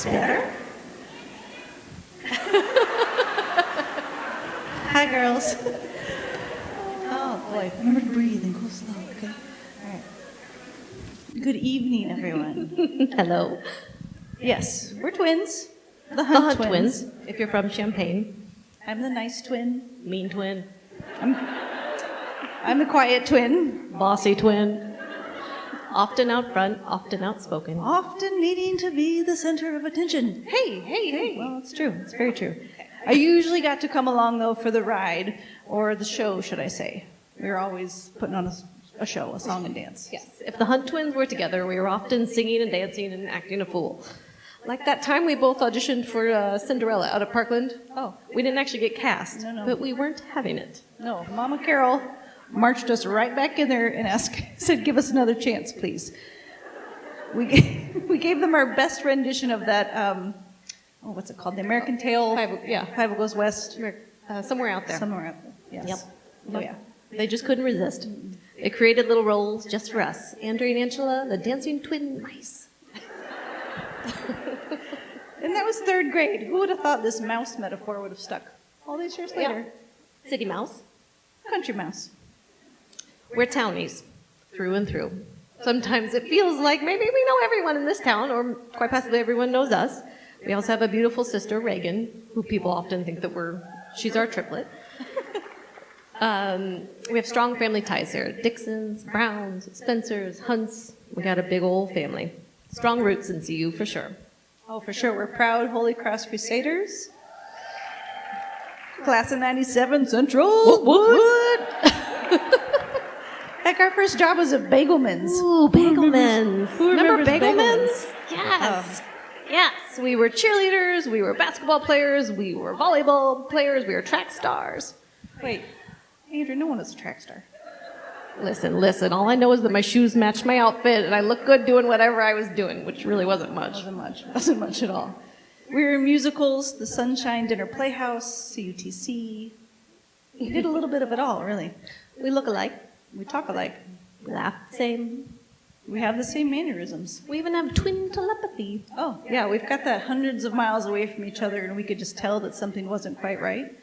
Better? Hi, girls. Oh, boy. Remember to breathe and go slow, okay? All right. Good evening, everyone. Hello. Yes, we're twins. The The Hunt Hunt twins. twins, if you're from Champaign. I'm the nice twin. Mean twin. I'm the quiet twin. Bossy twin. Often out front, often outspoken. Often needing to be the center of attention. Hey, hey, hey. Well, it's true. It's very true. I usually got to come along, though, for the ride, or the show, should I say. We were always putting on a show, a song and dance. Yes, if the Hunt twins were together, we were often singing and dancing and acting a fool. Like that time we both auditioned for Cinderella out at Parkland. Oh. We didn't actually get cast, No. but we weren't having it. No, Mama Carol marched us right back in there and said, give us another chance, please. We gave them our best rendition of that, what's it called? The American Tale? Five Goes West. Somewhere out there. Somewhere out there, yes. Yep. Oh, yeah. They just couldn't resist. They created little roles just for us. Andrea and Angela, the dancing twin mice. And that was third grade. Who would have thought this mouse metaphor would have stuck all these years later? Yeah. City mouse. Country mouse. We're townies, through and through. Sometimes it feels like maybe we know everyone in this town, or quite possibly everyone knows us. We also have a beautiful sister, Reagan, who people often think that she's our triplet. We have strong family ties here. Dixons, Browns, Spencers, Hunts. We got a big old family. Strong roots in CU for sure. Oh, for sure. We're proud Holy Cross Crusaders. Class of 97, Central. Wood. Heck, our first job was at Bagelman's. Ooh, Bagelman's. Who Remember remembers Bagelman's? Yes. Yes. We were cheerleaders. We were basketball players. We were volleyball players. We were track stars. Wait, Andrew, no one is a track star. Listen. All I know is that my shoes matched my outfit and I looked good doing whatever I was doing, which really wasn't much. Wasn't much at all. We were in musicals, the Sunshine Dinner Playhouse, CUTC. We did a little bit of it all, really. We look alike. We talk alike. We laugh the same. We have the same mannerisms. We even have twin telepathy. Oh, yeah, we've got that hundreds of miles away from each other, and we could just tell that something wasn't quite right.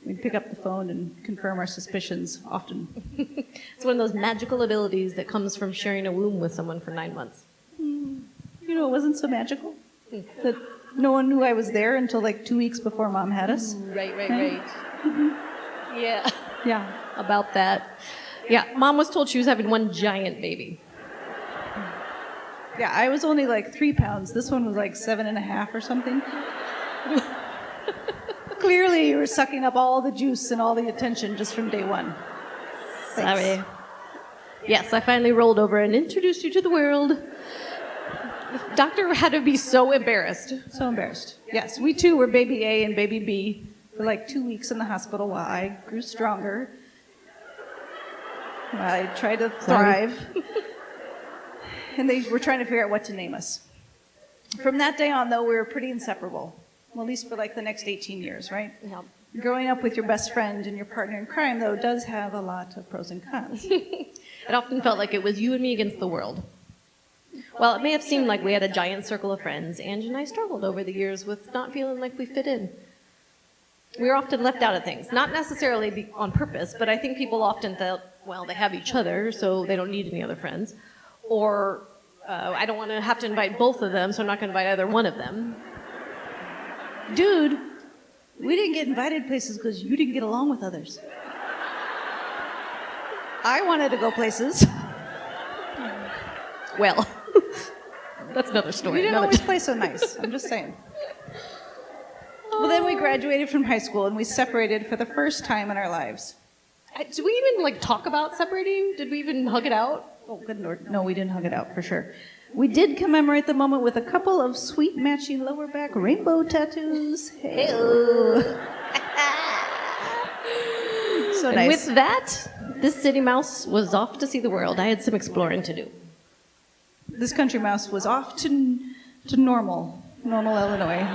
We'd pick up the phone and confirm our suspicions often. It's one of those magical abilities that comes from sharing a womb with someone for 9 months. You know, it wasn't so magical. That no one knew I was there until like 2 weeks before Mom had us. Right. Mm-hmm. Yeah. Yeah. About that. Yeah, Mom was told she was having one giant baby. Yeah, I was only like 3 pounds. This one was like 7.5 or something. Clearly, you were sucking up all the juice and all the attention just from day one. Sorry. Yes, I finally rolled over and introduced you to the world. The doctor had to be so embarrassed. So embarrassed. Yes, we too were baby A and baby B for like 2 weeks in the hospital while I grew stronger. While I tried to thrive. And they were trying to figure out what to name us. From that day on, though, we were pretty inseparable. Well, at least for like the next 18 years, right? Yeah. Growing up with your best friend and your partner in crime, though, does have a lot of pros and cons. It often felt like it was you and me against the world. While it may have seemed like we had a giant circle of friends, Angie and I struggled over the years with not feeling like we fit in. We were often left out of things, not necessarily on purpose, but I think people often felt, well, they have each other, so they don't need any other friends. Or, I don't want to have to invite both of them, so I'm not going to invite either one of them. Dude, we didn't get invited places because you didn't get along with others. I wanted to go places. Well, that's another story. You didn't always play so nice. I'm just saying. Well, then we graduated from high school and we separated for the first time in our lives. Did we even talk about separating? Did we even hug it out? Oh, good Lord. No, we didn't hug it out for sure. We did commemorate the moment with a couple of sweet matching lower back rainbow tattoos. Hey. So And nice. with that, this city mouse was off to see the world. I had some exploring to do. This country mouse was off to Normal, Illinois.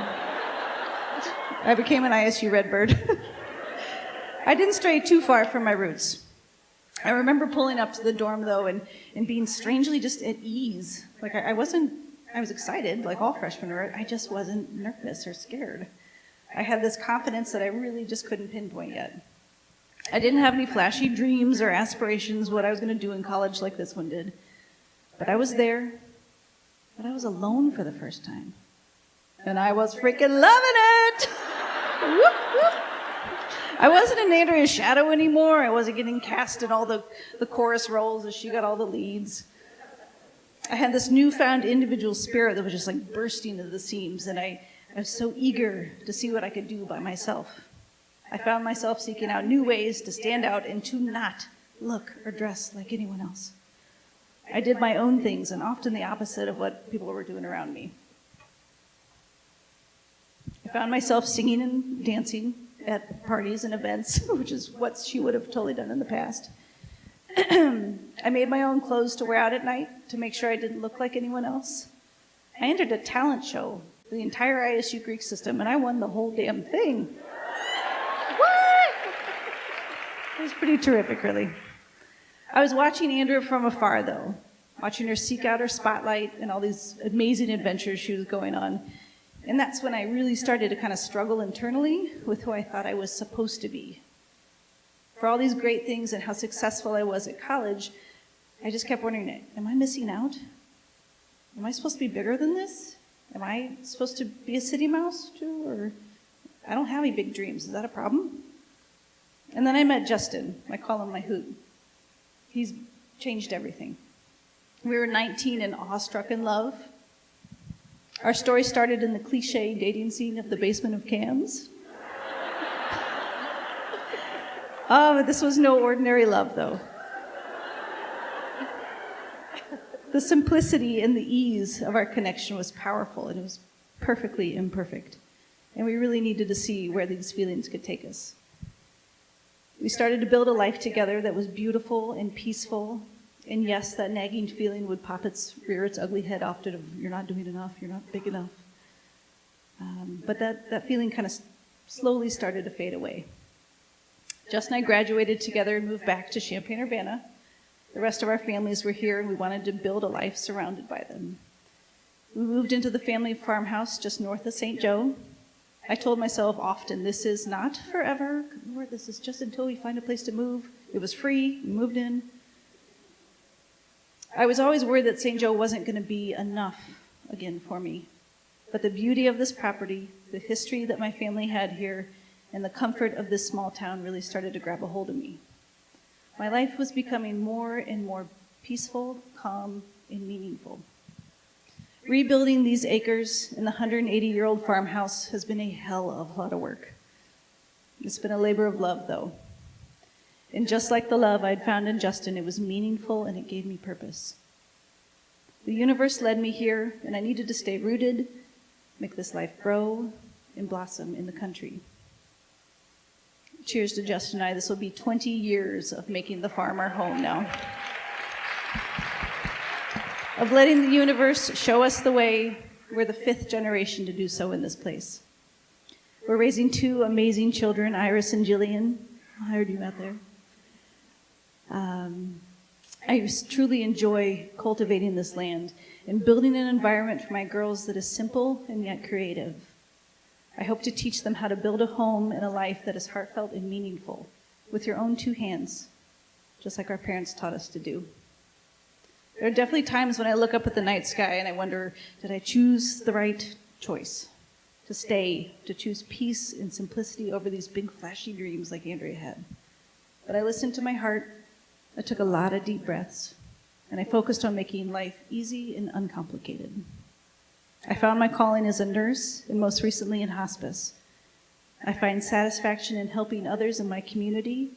I became an ISU Redbird. I didn't stray too far from my roots. I remember pulling up to the dorm, though, and being strangely just at ease. Like, I was excited, like all freshmen were. I just wasn't nervous or scared. I had this confidence that I really just couldn't pinpoint yet. I didn't have any flashy dreams or aspirations what I was going to do in college like this one did. But I was there. But I was alone for the first time. And I was freaking loving it! Whoop, whoop. I wasn't in Andrea's shadow anymore. I wasn't getting cast in all the chorus roles as she got all the leads. I had this newfound individual spirit that was just like bursting at the seams, and I was so eager to see what I could do by myself. I found myself seeking out new ways to stand out and to not look or dress like anyone else. I did my own things, and often the opposite of what people were doing around me. I found myself singing and dancing at parties and events, which is what she would have totally done in the past. I made my own clothes to wear out at night to make sure I didn't look like anyone else. I entered a talent show, the entire ISU Greek system, and I won the whole damn thing. What? It was pretty terrific, really. I was watching Andrea from afar, though, watching her seek out her spotlight and all these amazing adventures she was going on. And that's when I really started to kind of struggle internally with who I thought I was supposed to be. For all these great things and how successful I was at college, I just kept wondering, am I missing out? Am I supposed to be bigger than this? Am I supposed to be a city mouse too? Or I don't have any big dreams. Is that a problem? And then I met Justin. I call him my hoot. He's changed everything. We were 19 and awestruck in love. Our story started in the cliche dating scene of the basement of Cam's. But this was no ordinary love, though. The simplicity and the ease of our connection was powerful, and it was perfectly imperfect. And we really needed to see where these feelings could take us. We started to build a life together that was beautiful and peaceful. And yes, that nagging feeling would rear its ugly head often of, you're not doing enough, you're not big enough. But that feeling kind of slowly started to fade away. Justin and I graduated together and moved back to Champaign-Urbana. The rest of our families were here, and we wanted to build a life surrounded by them. We moved into the family farmhouse just north of St. Joe. I told myself often, this is not forever. Lord, this is just until we find a place to move. It was free, we moved in. I was always worried that St. Joe wasn't going to be enough again for me. But the beauty of this property, the history that my family had here, and the comfort of this small town really started to grab a hold of me. My life was becoming more and more peaceful, calm, and meaningful. Rebuilding these acres in the 180-year-old farmhouse has been a hell of a lot of work. It's been a labor of love, though. And just like the love I'd found in Justin, it was meaningful and it gave me purpose. The universe led me here, and I needed to stay rooted, make this life grow and blossom in the country. Cheers to Justin and I. This will be 20 years of making the farm our home now. Of letting the universe show us the way. We're the 5th generation to do so in this place. We're raising 2 amazing children, Iris and Jillian. I heard you out there. I truly enjoy cultivating this land and building an environment for my girls that is simple and yet creative. I hope to teach them how to build a home and a life that is heartfelt and meaningful with your own 2 hands, just like our parents taught us to do. There are definitely times when I look up at the night sky and I wonder, did I choose the right choice? To stay, to choose peace and simplicity over these big flashy dreams like Andrea had. But I listened to my heart, I took a lot of deep breaths, and I focused on making life easy and uncomplicated. I found my calling as a nurse, and most recently in hospice. I find satisfaction in helping others in my community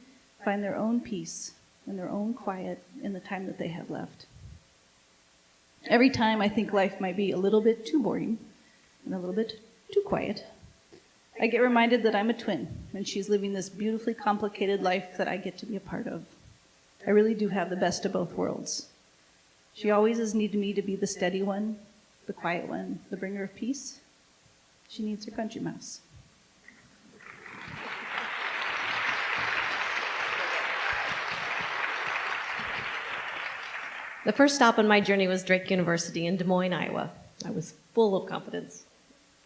find their own peace and their own quiet in the time that they have left. Every time I think life might be a little bit too boring and a little bit too quiet, I get reminded that I'm a twin, and she's living this beautifully complicated life that I get to be a part of. I really do have the best of both worlds. She always has needed me to be the steady one, the quiet one, the bringer of peace. She needs her country mouse. The first stop on my journey was Drake University in Des Moines, Iowa. I was full of confidence,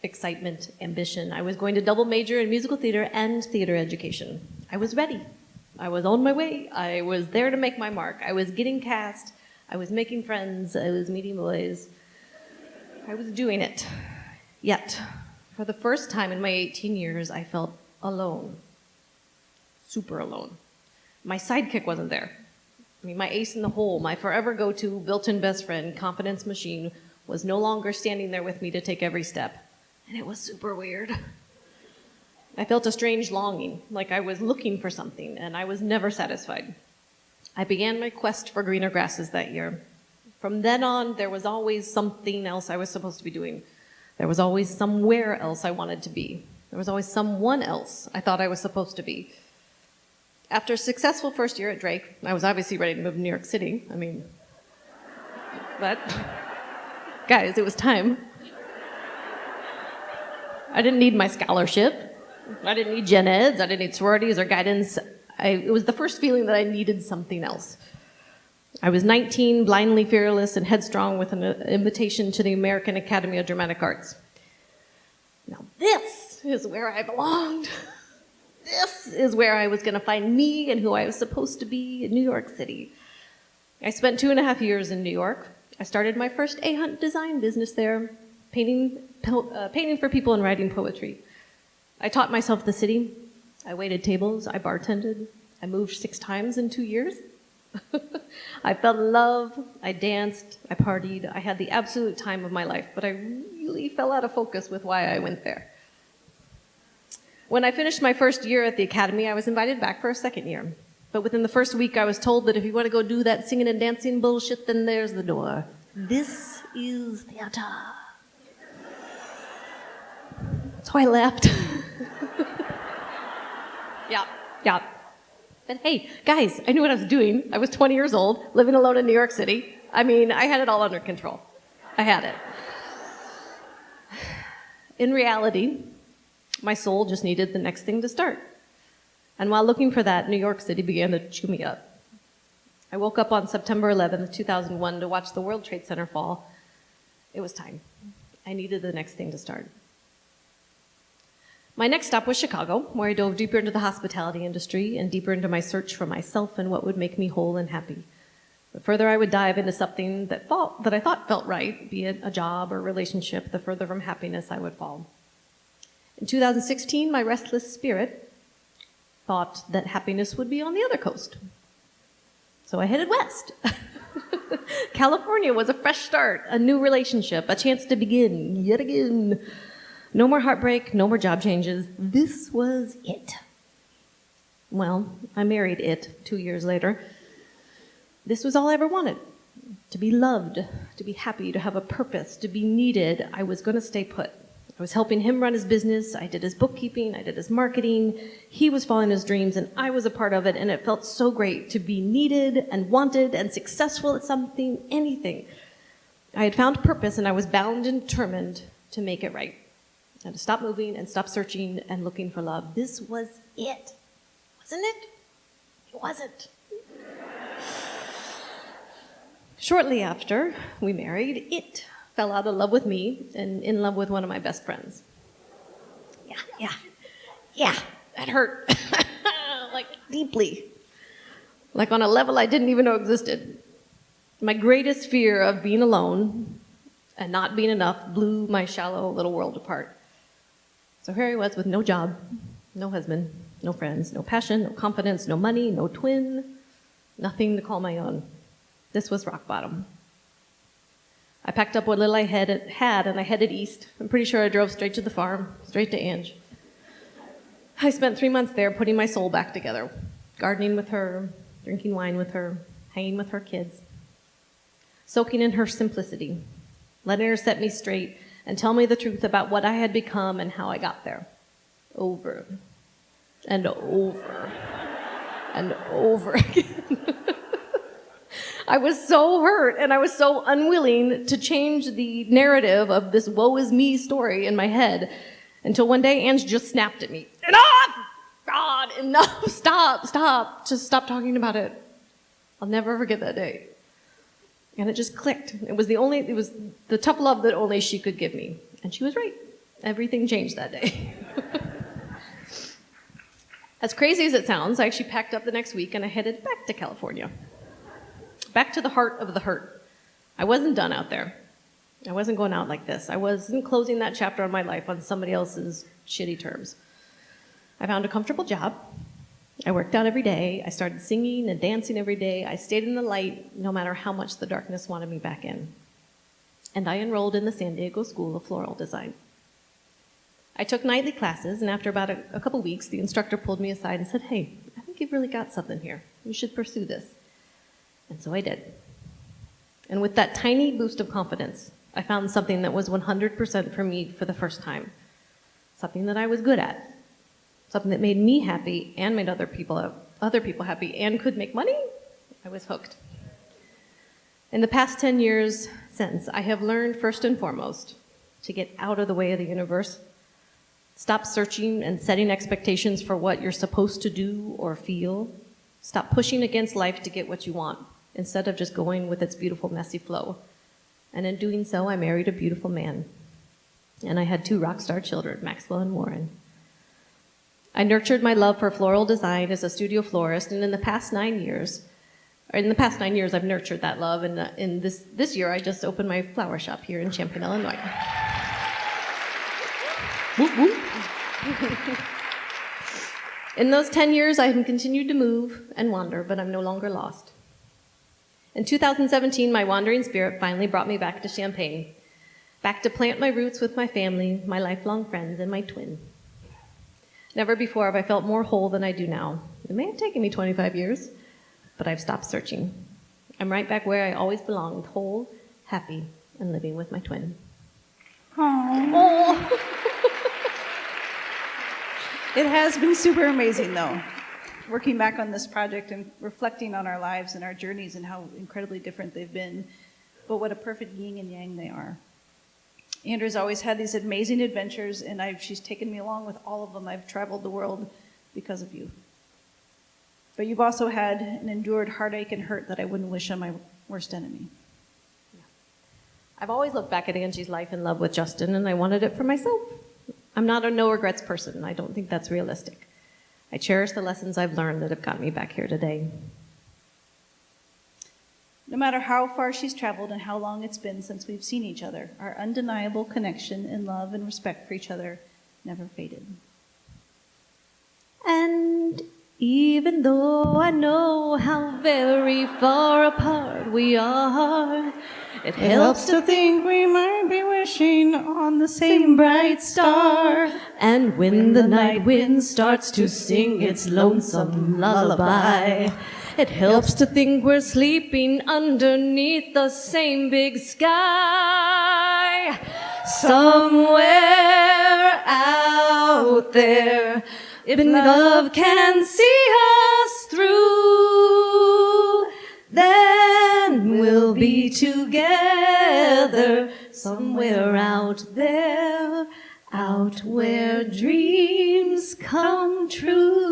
excitement, ambition. I was going to double major in musical theater and theater education. I was ready. I was on my way. I was there to make my mark. I was getting cast. I was making friends. I was meeting boys. I was doing it. Yet, for the first time in my 18 years, I felt alone. Super alone. My sidekick wasn't there. I mean, my ace in the hole, my forever go-to, built-in best friend, confidence machine, was no longer standing there with me to take every step. And it was super weird. I felt a strange longing, like I was looking for something, and I was never satisfied. I began my quest for greener grasses that year. From then on, there was always something else I was supposed to be doing. There was always somewhere else I wanted to be. There was always someone else I thought I was supposed to be. After a successful first year at Drake, I was obviously ready to move to New York City. But, guys, it was time. I didn't need my scholarship. I didn't need gen eds. I didn't need sororities or guidance. It was the first feeling that I needed something else. I was 19, blindly fearless and headstrong with an invitation to the American Academy of Dramatic Arts. Now this is where I belonged. This is where I was going to find me and who I was supposed to be in New York City. I spent 2.5 years in New York. I started my first Hunt design business there, painting for people and writing poetry. I taught myself the city. I waited tables. I bartended. I moved 6 times in 2 years. I fell in love. I danced. I partied. I had the absolute time of my life, but I really fell out of focus with why I went there. When I finished my first year at the academy, I was invited back for a second year. But within the first week, I was told that if you want to go do that singing and dancing bullshit, then there's the door. This is theater. So I left. Yeah. But hey, guys, I knew what I was doing. I was 20 years old, living alone in New York City. I mean, I had it all under control. I had it. In reality, my soul just needed the next thing to start. And while looking for that, New York City began to chew me up. I woke up on September 11th, 2001 to watch the World Trade Center fall. It was time. I needed the next thing to start. My next stop was Chicago, where I dove deeper into the hospitality industry and deeper into my search for myself and what would make me whole and happy. The further I would dive into something that I thought felt right, be it a job or relationship, the further from happiness I would fall. In 2016, my restless spirit thought that happiness would be on the other coast. So I headed west. California was a fresh start, a new relationship, a chance to begin yet again. No more heartbreak, no more job changes. This was it. Well, I married it 2 years later. This was all I ever wanted. To be loved, to be happy, to have a purpose, to be needed. I was going to stay put. I was helping him run his business. I did his bookkeeping. I did his marketing. He was following his dreams, and I was a part of it, and it felt so great to be needed and wanted and successful at something, anything. I had found purpose, and I was bound and determined to make it right. And to stop moving and stop searching and looking for love. This was it. Wasn't it? It wasn't. Shortly after we married, it fell out of love with me and in love with one of my best friends. Yeah, that hurt. Like, deeply. Like on a level I didn't even know existed. My greatest fear of being alone and not being enough blew my shallow little world apart. So here I was with no job, no husband, no friends, no passion, no confidence, no money, no twin, nothing to call my own. This was rock bottom. I packed up what little I had and I headed east. I'm pretty sure I drove straight to the farm, straight to Ange. I spent 3 months there putting my soul back together, gardening with her, drinking wine with her, hanging with her kids, soaking in her simplicity, letting her set me straight and tell me the truth about what I had become and how I got there. Over and over and over again. I was so hurt and I was so unwilling to change the narrative of this woe is me story in my head until one day Ange just snapped at me. Enough! God, enough! Stop! Just stop talking about it. I'll never forget that day. And it just clicked. It was the tough love that only she could give me. And she was right. Everything changed that day. As crazy as it sounds, I actually packed up the next week and I headed back to California. Back to the heart of the hurt. I wasn't done out there. I wasn't going out like this. I wasn't closing that chapter of my life on somebody else's shitty terms. I found a comfortable job. I worked out every day. I started singing and dancing every day. I stayed in the light no matter how much the darkness wanted me back in. And I enrolled in the San Diego School of Floral Design. I took nightly classes, and after about a couple weeks, the instructor pulled me aside and said, "Hey, I think you've really got something here. You should pursue this." And so I did. And with that tiny boost of confidence, I found something that was 100% for me for the first time. Something that I was good at. Something that made me happy and made other people happy and could make money. I was hooked. In the past 10 years since, I have learned first and foremost to get out of the way of the universe. Stop searching and setting expectations for what you're supposed to do or feel. Stop pushing against life to get what you want, instead of just going with its beautiful, messy flow. And in doing so, I married a beautiful man. And I had 2 rock star children, Maxwell and Warren. I nurtured my love for floral design as a studio florist, and in the past 9 years, I've nurtured that love, and in this year, I just opened my flower shop here in Champaign, Illinois. Whoop, whoop. In those 10 years, I have continued to move and wander, but I'm no longer lost. In 2017, my wandering spirit finally brought me back to Champaign, back to plant my roots with my family, my lifelong friends, and my twin. Never before have I felt more whole than I do now. It may have taken me 25 years, but I've stopped searching. I'm right back where I always belonged, whole, happy, and living with my twin. Oh. It has been super amazing, though, working back on this project and reflecting on our lives and our journeys and how incredibly different they've been, but what a perfect yin and yang they are. Andrea's always had these amazing adventures, and she's taken me along with all of them. I've traveled the world because of you. But you've also had an endured heartache and hurt that I wouldn't wish on my worst enemy. I've always looked back at Angie's life in love with Justin, and I wanted it for myself. I'm not a no-regrets person. I don't think that's realistic. I cherish the lessons I've learned that have gotten me back here today. No matter how far she's traveled and how long it's been since we've seen each other, our undeniable connection in love and respect for each other never faded. And even though I know how very far apart we are, It helps to think we might be wishing on the same bright star. And when the night wind starts to sing its lonesome lullaby, it helps to think we're sleeping underneath the same big sky. Somewhere out there, if love can see us through, then we'll be together somewhere out there, out where dreams come true.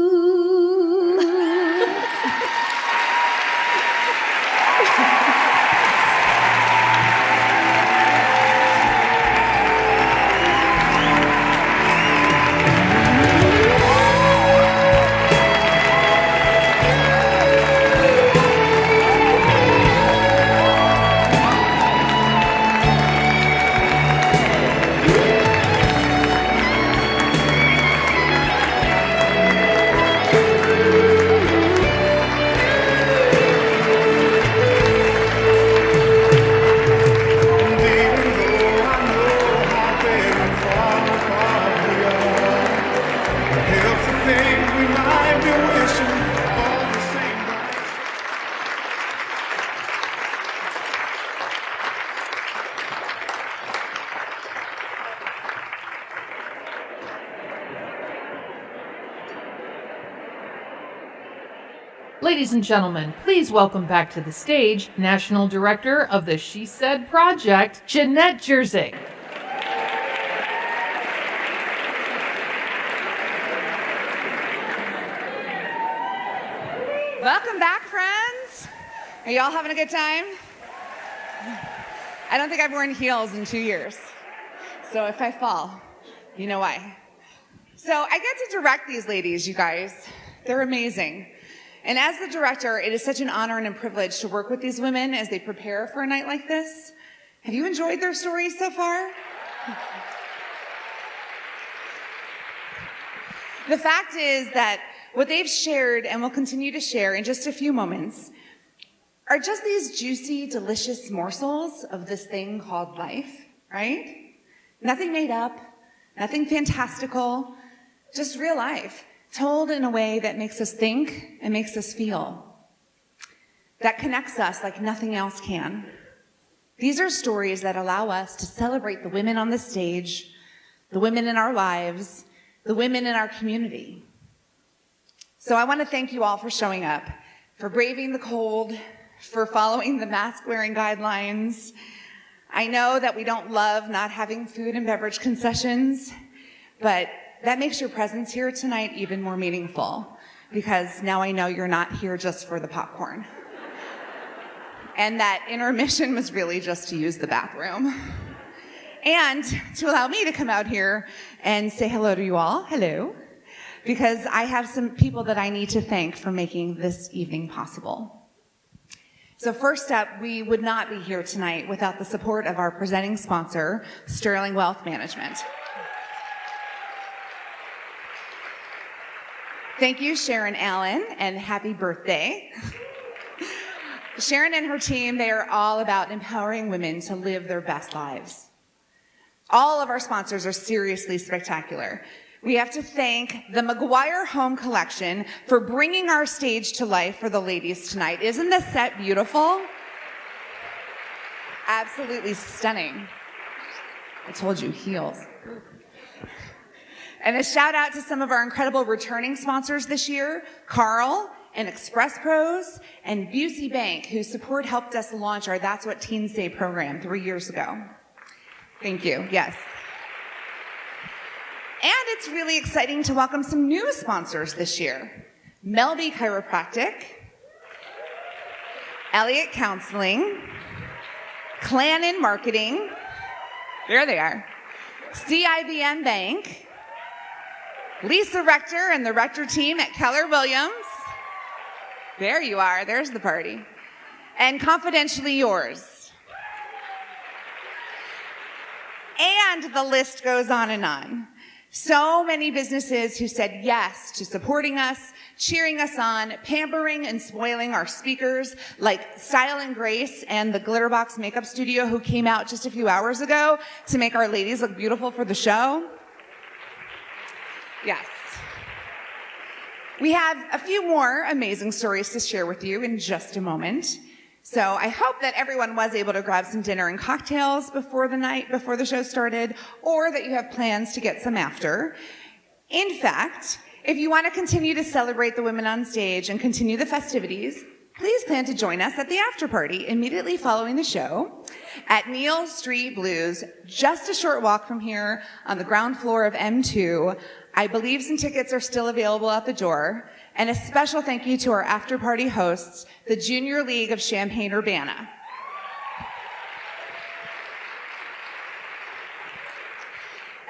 Ladies and gentlemen, please welcome back to the stage National Director of the She Said Project, Jenette Jurczyk. Welcome back, friends. Are y'all having a good time? I don't think I've worn heels in 2 years. So if I fall, you know why. So I get to direct these ladies, you guys. They're amazing. And as the director, it is such an honor and a privilege to work with these women as they prepare for a night like this. Have you enjoyed their stories so far? The fact is that what they've shared and will continue to share in just a few moments are just these juicy, delicious morsels of this thing called life, right? Nothing made up, nothing fantastical, just real life, told in a way that makes us think and makes us feel, that connects us like nothing else can. These are stories that allow us to celebrate the women on the stage, the women in our lives, the women in our community. So I want to thank you all for showing up, for braving the cold, for following the mask-wearing guidelines. I know that we don't love not having food and beverage concessions, but that makes your presence here tonight even more meaningful, because now I know you're not here just for the popcorn. And that intermission was really just to use the bathroom. And to allow me to come out here and say hello to you all, hello, because I have some people that I need to thank for making this evening possible. So first up, we would not be here tonight without the support of our presenting sponsor, Sterling Wealth Management. Thank you, Sharon Allen, and happy birthday. Sharon and her team, they are all about empowering women to live their best lives. All of our sponsors are seriously spectacular. We have to thank the McGuire Home Collection for bringing our stage to life for the ladies tonight. Isn't the set beautiful? Absolutely stunning. I told you, heels. And a shout out to some of our incredible returning sponsors this year, Carl and Express Pros and Busey Bank, whose support helped us launch our That's What Teens Say program 3 years ago. Thank you, yes. And it's really exciting to welcome some new sponsors this year. Melby Chiropractic, Elliott Counseling, Clannon Marketing, there they are, CIBM Bank, Lisa Rector and the Rector team at Keller Williams. There you are, there's the party. And Confidentially Yours. And the list goes on and on. So many businesses who said yes to supporting us, cheering us on, pampering and spoiling our speakers, like Style and Grace and the Glitterbox Makeup Studio, who came out just a few hours ago to make our ladies look beautiful for the show. Yes. We have a few more amazing stories to share with you in just a moment. So I hope that everyone was able to grab some dinner and cocktails before the show started, or that you have plans to get some after. In fact, if you want to continue to celebrate the women on stage and continue the festivities, please plan to join us at the after party immediately following the show at Neal Street Blues, just a short walk from here on the ground floor of M2. I believe some tickets are still available at the door. And a special thank you to our after party hosts, the Junior League of Champaign-Urbana.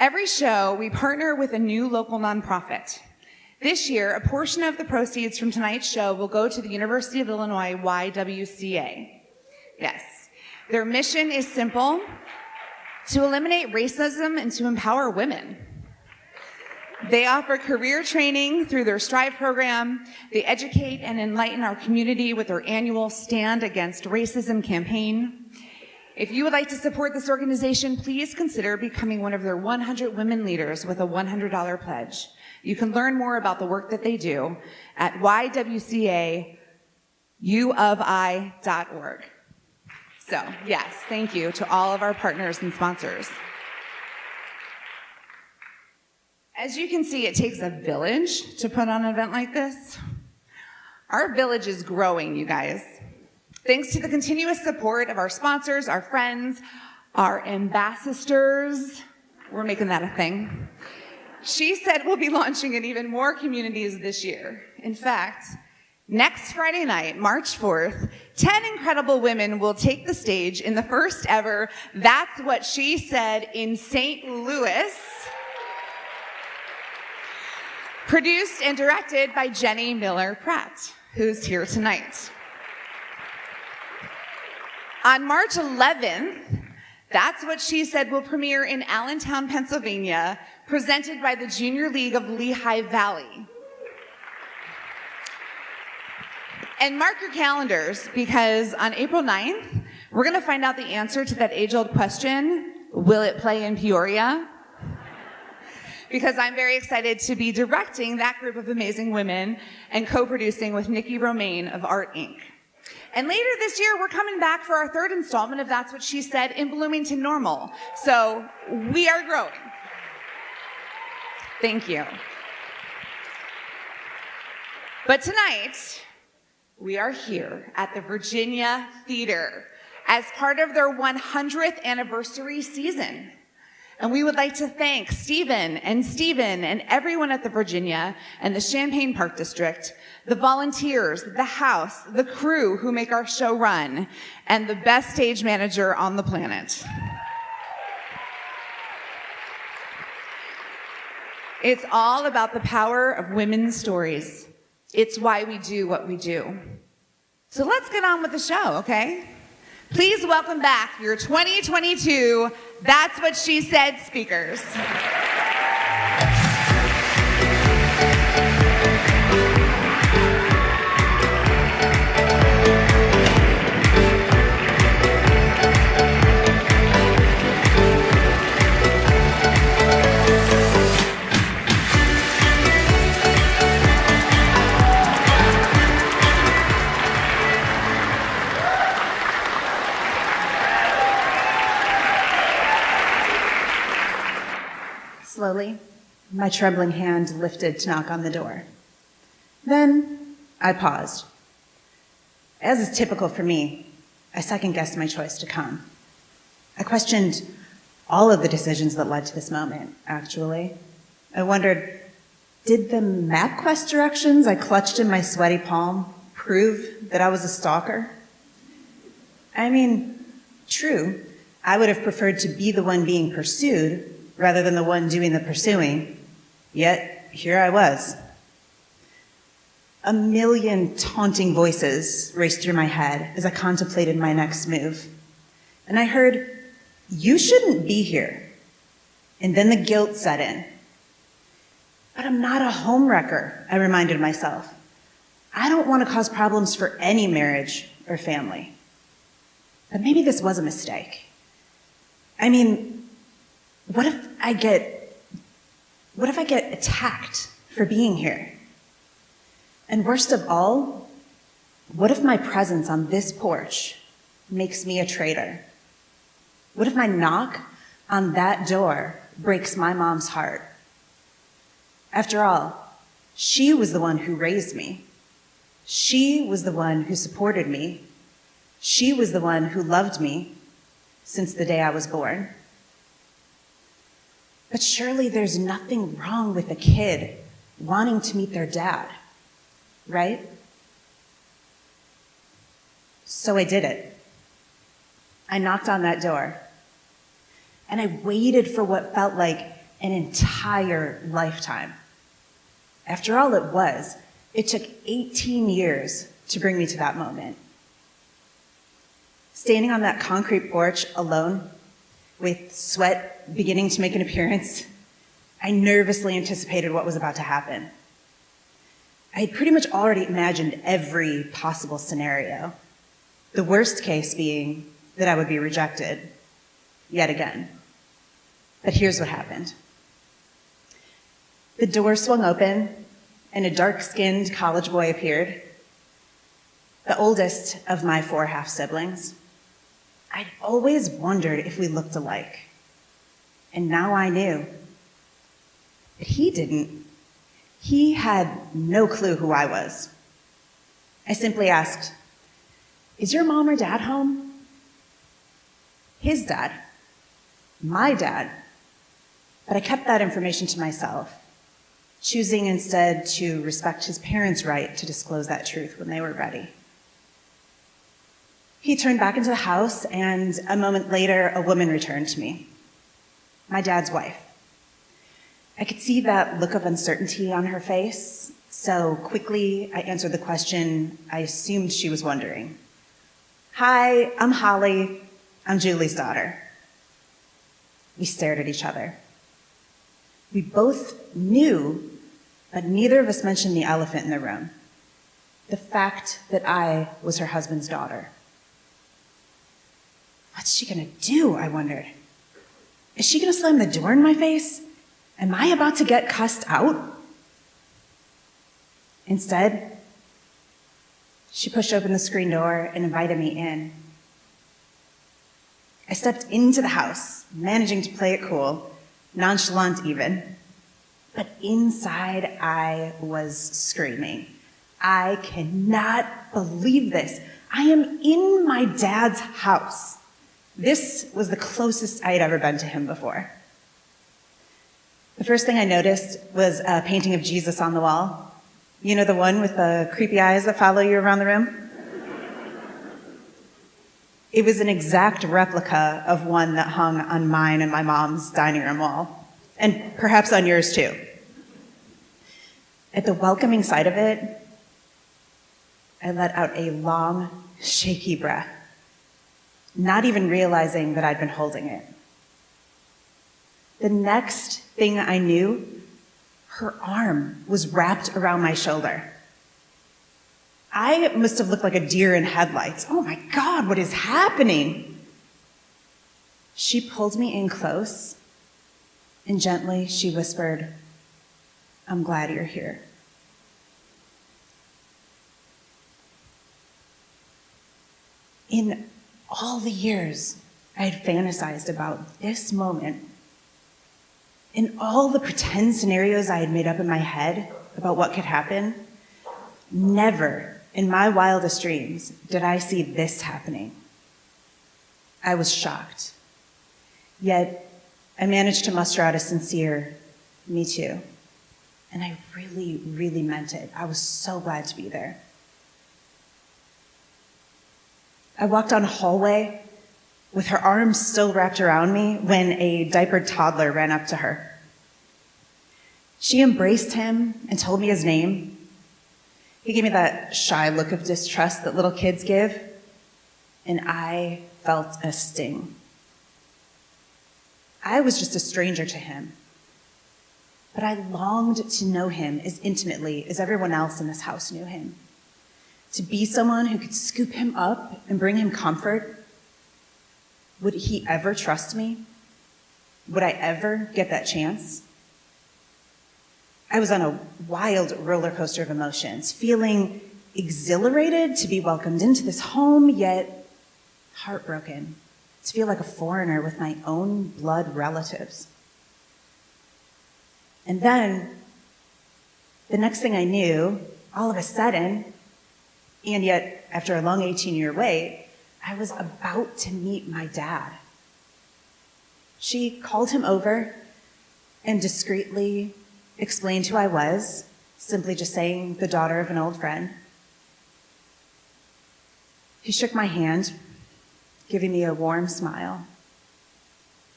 Every show, we partner with a new local nonprofit. This year, a portion of the proceeds from tonight's show will go to the University of Illinois YWCA. Yes, their mission is simple: to eliminate racism and to empower women. They offer career training through their Strive program. They educate and enlighten our community with their annual Stand Against Racism campaign. If you would like to support this organization, please consider becoming one of their 100 women leaders with a $100 pledge. You can learn more about the work that they do at ywcauofi.org. So, yes, thank you to all of our partners and sponsors. As you can see, it takes a village to put on an event like this. Our village is growing, you guys. Thanks to the continuous support of our sponsors, our friends, our ambassadors. We're making that a thing. She said we'll be launching in even more communities this year. In fact, next Friday night, March 4th, 10 incredible women will take the stage in the first ever That's What She Said in St. Louis, produced and directed by Jenny Miller Pratt, who's here tonight. On March 11th, That's What She Said will premiere in Allentown, Pennsylvania, presented by the Junior League of Lehigh Valley. And mark your calendars, because on April 9th, we're going to find out the answer to that age-old question, will it play in Peoria? Because I'm very excited to be directing that group of amazing women and co-producing with Nikki Romaine of Art Inc. And later this year, we're coming back for our third installment of That's What She Said in Bloomington Normal. So we are growing. Thank you. But tonight, we are here at the Virginia Theater as part of their 100th anniversary season. And we would like to thank Stephen and everyone at the Virginia and the Champaign Park District, the volunteers, the house, the crew who make our show run, and the best stage manager on the planet. It's all about the power of women's stories. It's why we do what we do. So let's get on with the show, okay? Please welcome back your 2022 That's What She Said speakers. Slowly, my trembling hand lifted to knock on the door. Then I paused. As is typical for me, I second-guessed my choice to come. I questioned all of the decisions that led to this moment, actually. I wondered, did the MapQuest directions I clutched in my sweaty palm prove that I was a stalker? I mean, true, I would have preferred to be the one being pursued rather than the one doing the pursuing. Yet, here I was. A million taunting voices raced through my head as I contemplated my next move. And I heard, "You shouldn't be here." And then the guilt set in. But I'm not a homewrecker, I reminded myself. I don't want to cause problems for any marriage or family. But maybe this was a mistake. I mean, what if I get attacked for being here? And worst of all, what if my presence on this porch makes me a traitor? What if my knock on that door breaks my mom's heart? After all, she was the one who raised me. She was the one who supported me. She was the one who loved me since the day I was born. But surely there's nothing wrong with a kid wanting to meet their dad, right? So I did it. I knocked on that door, and I waited for what felt like an entire lifetime. After all, it took 18 years to bring me to that moment. Standing on that concrete porch alone, with sweat beginning to make an appearance, I nervously anticipated what was about to happen. I had pretty much already imagined every possible scenario, the worst case being that I would be rejected, yet again. But here's what happened. The door swung open, and a dark-skinned college boy appeared, the oldest of my 4 half-siblings. I'd always wondered if we looked alike, and now I knew. But he didn't. He had no clue who I was. I simply asked, "Is your mom or dad home?" His dad. My dad. But I kept that information to myself, choosing instead to respect his parents' right to disclose that truth when they were ready. He turned back into the house, and a moment later, a woman returned to me, my dad's wife. I could see that look of uncertainty on her face, so quickly I answered the question I assumed she was wondering. "Hi, I'm Holly. I'm Julie's daughter." We stared at each other. We both knew, but neither of us mentioned the elephant in the room, the fact that I was her husband's daughter. What's she gonna do, I wondered. Is she gonna slam the door in my face? Am I about to get cussed out? Instead, she pushed open the screen door and invited me in. I stepped into the house, managing to play it cool, nonchalant even. But inside, I was screaming. I cannot believe this. I am in my dad's house. This was the closest I had ever been to him before. The first thing I noticed was a painting of Jesus on the wall. You know, the one with the creepy eyes that follow you around the room? It was an exact replica of one that hung on mine and my mom's dining room wall, and perhaps on yours too. At the welcoming sight of it, I let out a long, shaky breath, not even realizing that I'd been holding it. The next thing I knew, her arm was wrapped around my shoulder. I must have looked like a deer in headlights. Oh my God, what is happening? She pulled me in close, and gently she whispered, "I'm glad you're here." In all the years I had fantasized about this moment, in all the pretend scenarios I had made up in my head about what could happen, never in my wildest dreams did I see this happening. I was shocked. Yet I managed to muster out a sincere, "Me too." And I really, really meant it. I was so glad to be there. I walked down a hallway with her arms still wrapped around me when a diapered toddler ran up to her. She embraced him and told me his name. He gave me that shy look of distrust that little kids give, and I felt a sting. I was just a stranger to him. but I longed to know him as intimately as everyone else in this house knew him. To be someone who could scoop him up and bring him comfort. Would he ever trust me? Would I ever get that chance? I was on a wild roller coaster of emotions, feeling exhilarated to be welcomed into this home, yet heartbroken to feel like a foreigner with my own blood relatives. And then, the next thing I knew, all of a sudden, and yet after a long 18-year wait, I was about to meet my dad. She called him over and discreetly explained who I was, simply just saying the daughter of an old friend. He shook my hand, giving me a warm smile.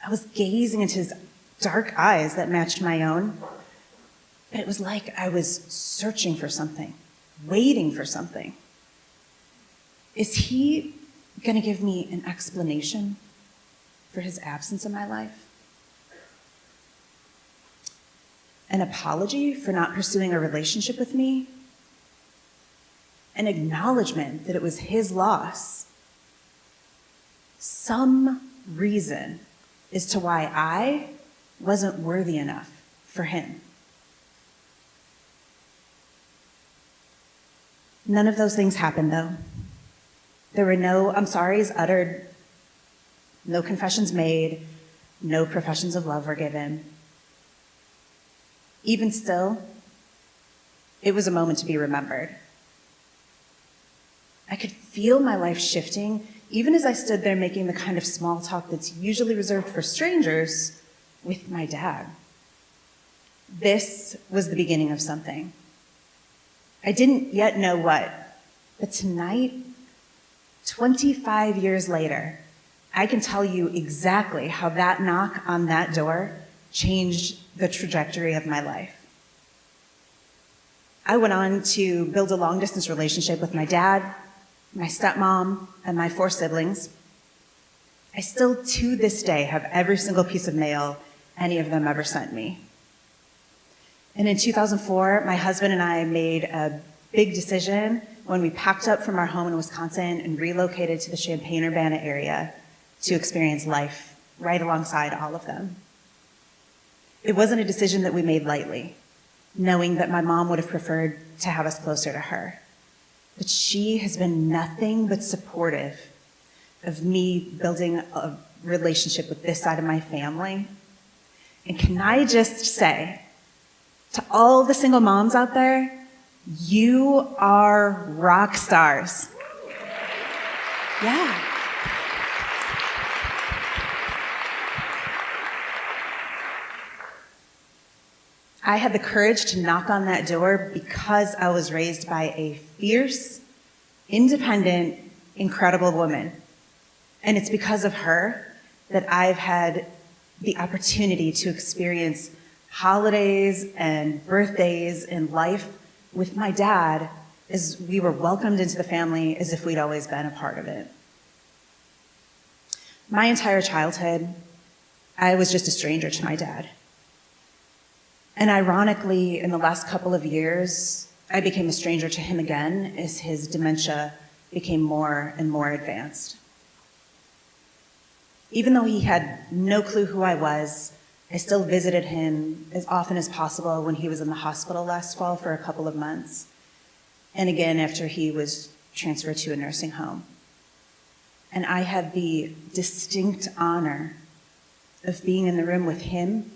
I was gazing into his dark eyes that matched my own, but it was like I was searching for something, waiting for something. Is he going to give me an explanation for his absence in my life? An apology for not pursuing a relationship with me? An acknowledgement that it was his loss? Some reason as to why I wasn't worthy enough for him. None of those things happened, though. There were no I'm sorries uttered, no confessions made, no professions of love were given. Even still, it was a moment to be remembered. I could feel my life shifting, even as I stood there making the kind of small talk that's usually reserved for strangers with my dad. This was the beginning of something. I didn't yet know what, but tonight, 25 years later, I can tell you exactly how that knock on that door changed the trajectory of my life. I went on to build a long-distance relationship with my dad, my stepmom, and my 4 siblings. I still, to this day, have every single piece of mail any of them ever sent me. And in 2004, my husband and I made a big decision when we packed up from our home in Wisconsin and relocated to the Champaign-Urbana area to experience life right alongside all of them. It wasn't a decision that we made lightly, knowing that my mom would have preferred to have us closer to her. But she has been nothing but supportive of me building a relationship with this side of my family. And can I just say, to all the single moms out there, you are rock stars. Yeah. I had the courage to knock on that door because I was raised by a fierce, independent, incredible woman. And it's because of her that I've had the opportunity to experience holidays and birthdays and life with my dad as we were welcomed into the family as if we'd always been a part of it. My entire childhood, I was just a stranger to my dad. And ironically, in the last couple of years, I became a stranger to him again as his dementia became more and more advanced. Even though he had no clue who I was, I still visited him as often as possible when he was in the hospital last fall for a couple of months, and again after he was transferred to a nursing home. And I had the distinct honor of being in the room with him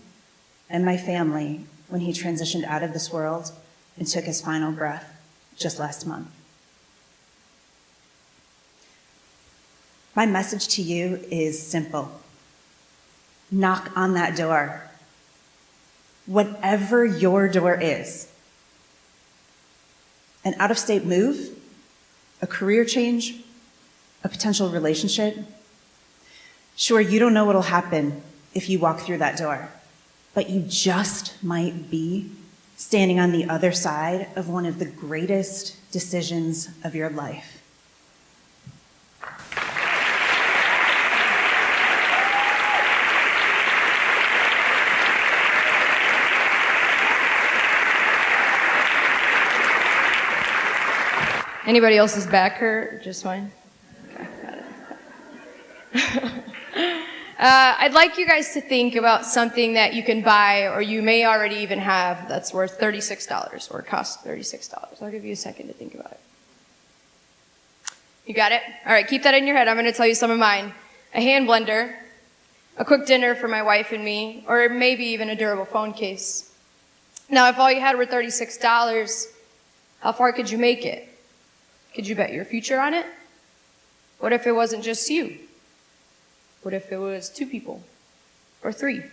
and my family when he transitioned out of this world and took his final breath just last month. My message to you is simple. Knock on that door. Whatever your door is. An out-of-state move, a career change, a potential relationship. Sure, you don't know what'll happen if you walk through that door, but you just might be standing on the other side of one of the greatest decisions of your life. Anybody else's back hurt? Just mine? Okay, got it. I'd like you guys to think about something that you can buy or you may already even have that's worth $36 or costs $36. I'll give you a second to think about it. You got it? All right, keep that in your head. I'm going to tell you some of mine. A hand blender, a quick dinner for my wife and me, or maybe even a durable phone case. Now, if all you had were $36, how far could you make it? Could you bet your future on it? What if it wasn't just you? What if it was 2 people? Or 3?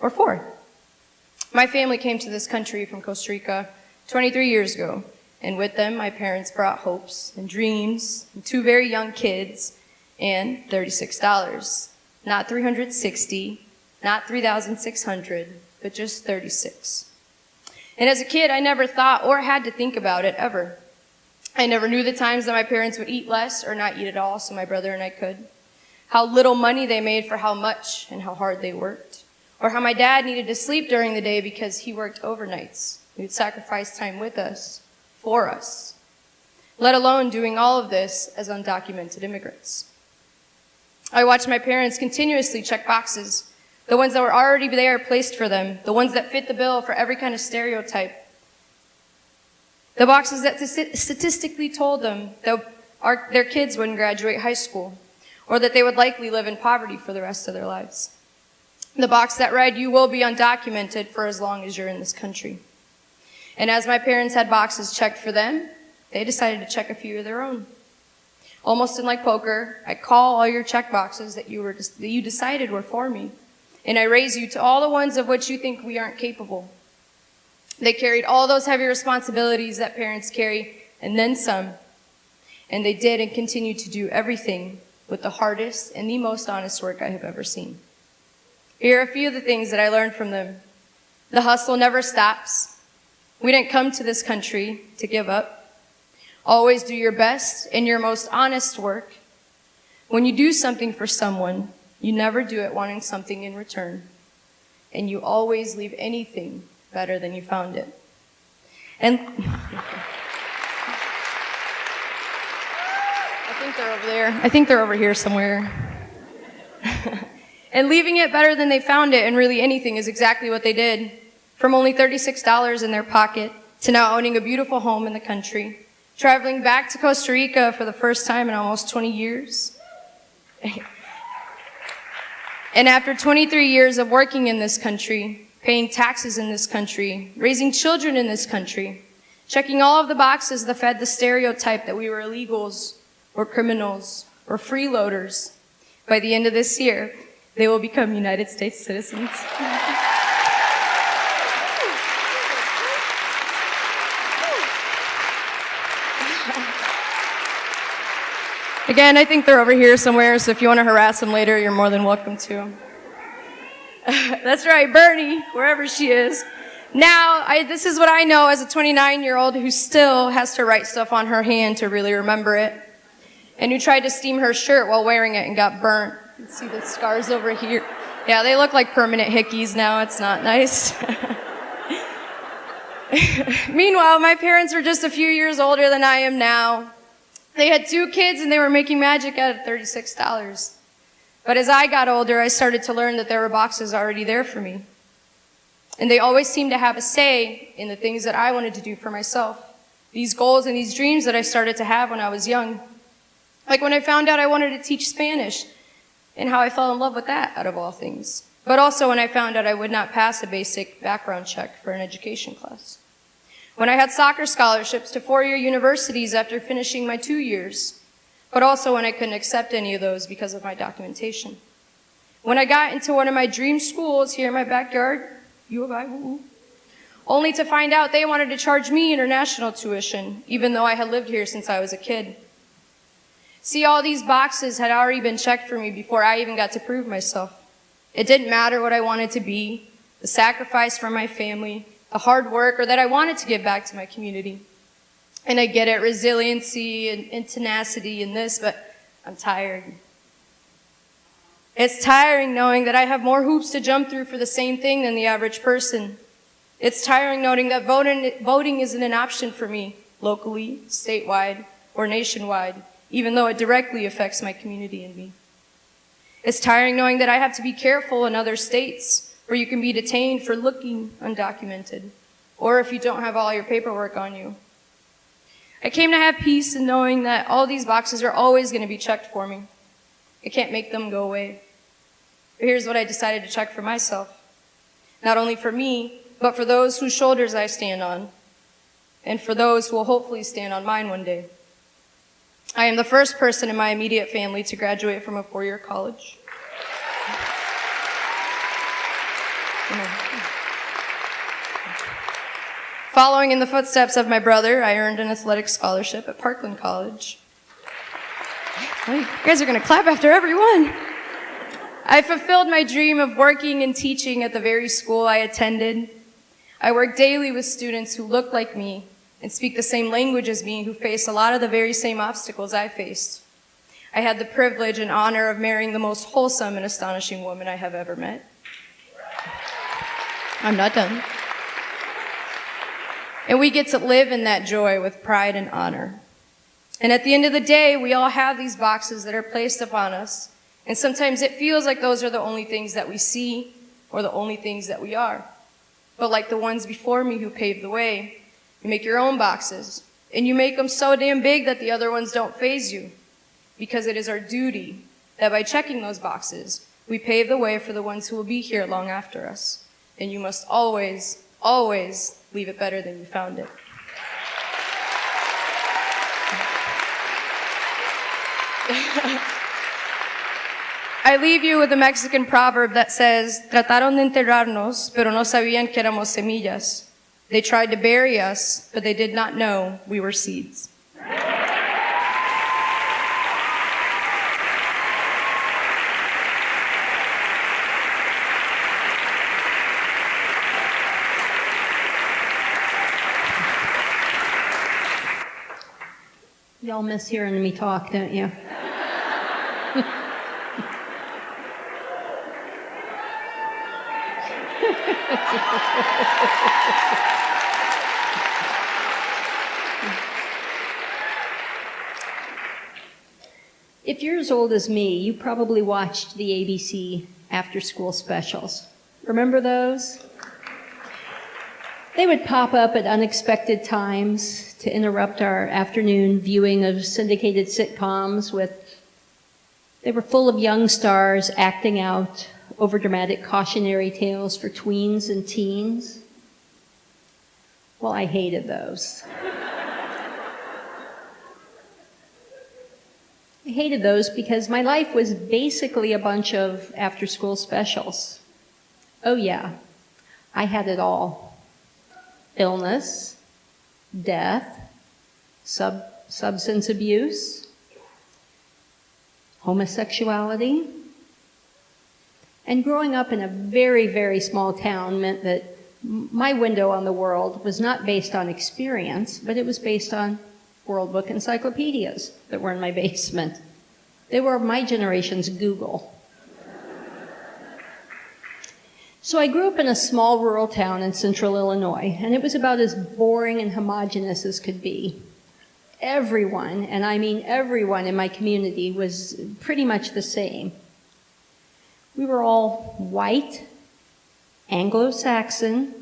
Or 4? My family came to this country from Costa Rica 23 years ago, and with them, my parents brought hopes and dreams, and 2 very young kids, and $36. Not $360, not $3,600, but just $36. And as a kid, I never thought or had to think about it ever. I never knew the times that my parents would eat less or not eat at all so my brother and I could. How little money they made for how much and how hard they worked. Or how my dad needed to sleep during the day because he worked overnights. He would sacrifice time with us, for us. Let alone doing all of this as undocumented immigrants. I watched my parents continuously check boxes, the ones that were already there placed for them, the ones that fit the bill for every kind of stereotype. The boxes that statistically told them that their kids wouldn't graduate high school, or that they would likely live in poverty for the rest of their lives. The box that read, you will be undocumented for as long as you're in this country. And as my parents had boxes checked for them, they decided to check a few of their own. Almost in like poker, I call all your check boxes that you decided were for me, and I raise you to all the ones of which you think we aren't capable. They carried all those heavy responsibilities that parents carry, and then some. And they did and continue to do everything with the hardest and the most honest work I have ever seen. Here are a few of the things that I learned from them. The hustle never stops. We didn't come to this country to give up. Always do your best and your most honest work. When you do something for someone, you never do it wanting something in return. And you always leave anything better than you found it. And I think they're over there. I think they're over here somewhere. And leaving it better than they found it, and really anything, is exactly what they did. From only $36 in their pocket to now owning a beautiful home in the country, traveling back to Costa Rica for the first time in almost 20 years. And after 23 years of working in this country, paying taxes in this country, raising children in this country, checking all of the boxes that fed the stereotype that we were illegals or criminals or freeloaders, by the end of this year, they will become United States citizens. Again, I think they're over here somewhere, so if you want to harass them later, you're more than welcome to. That's right, Bernie, wherever she is. Now, this is what I know as a 29-year-old who still has to write stuff on her hand to really remember it, and who tried to steam her shirt while wearing it and got burnt. You can see the scars over here. Yeah, they look like permanent hickeys now. It's not nice. Meanwhile, my parents were just a few years older than I am now. They had 2 kids and they were making magic out of $36. But as I got older, I started to learn that there were boxes already there for me. And they always seemed to have a say in the things that I wanted to do for myself. These goals and these dreams that I started to have when I was young. Like when I found out I wanted to teach Spanish, and how I fell in love with that, out of all things. But also when I found out I would not pass a basic background check for an education class. When I had soccer scholarships to 4-year universities after finishing my 2 years. But also when I couldn't accept any of those because of my documentation. When I got into one of my dream schools here in my backyard, U of I, only to find out they wanted to charge me international tuition, even though I had lived here since I was a kid. See, all these boxes had already been checked for me before I even got to prove myself. It didn't matter what I wanted to be, the sacrifice for my family, the hard work, or that I wanted to give back to my community. And I get it, resiliency and tenacity and this, but I'm tired. It's tiring knowing that I have more hoops to jump through for the same thing than the average person. It's tiring knowing that voting isn't an option for me locally, statewide, or nationwide, even though it directly affects my community and me. It's tiring knowing that I have to be careful in other states where you can be detained for looking undocumented, or if you don't have all your paperwork on you. I came to have peace in knowing that all these boxes are always going to be checked for me. I can't make them go away. But here's what I decided to check for myself. Not only for me, but for those whose shoulders I stand on, and for those who will hopefully stand on mine one day. I am the first person in my immediate family to graduate from a 4-year college. Following in the footsteps of my brother, I earned an athletic scholarship at Parkland College. Oh, you guys are going to clap after every one. I fulfilled my dream of working and teaching at the very school I attended. I work daily with students who look like me and speak the same language as me, who face a lot of the very same obstacles I faced. I had the privilege and honor of marrying the most wholesome and astonishing woman I have ever met. I'm not done. And we get to live in that joy with pride and honor. And at the end of the day, we all have these boxes that are placed upon us. And sometimes it feels like those are the only things that we see or the only things that we are. But like the ones before me who paved the way, you make your own boxes. And you make them so damn big that the other ones don't faze you. Because it is our duty that by checking those boxes, we pave the way for the ones who will be here long after us. And you must always, always leave it better than you found it. I leave you with a Mexican proverb that says, "Trataron de enterrarnos, pero no sabían que éramos semillas." They tried to bury us, but they did not know we were seeds. Y'all miss hearing me talk, don't you? If you're as old as me, you probably watched the ABC after-school specials. Remember those? They would pop up at unexpected times to interrupt our afternoon viewing of syndicated sitcoms they were full of young stars acting out overdramatic cautionary tales for tweens and teens. Well, I hated those. I hated those because my life was basically a bunch of after-school specials. Oh yeah, I had it all. Illness, death, substance abuse, homosexuality. And growing up in a very, very small town meant that my window on the world was not based on experience, but it was based on World Book encyclopedias that were in my basement. They were my generation's Google. So I grew up in a small rural town in central Illinois, and it was about as boring and homogeneous as could be. Everyone, and I mean everyone in my community, was pretty much the same. We were all white, Anglo-Saxon,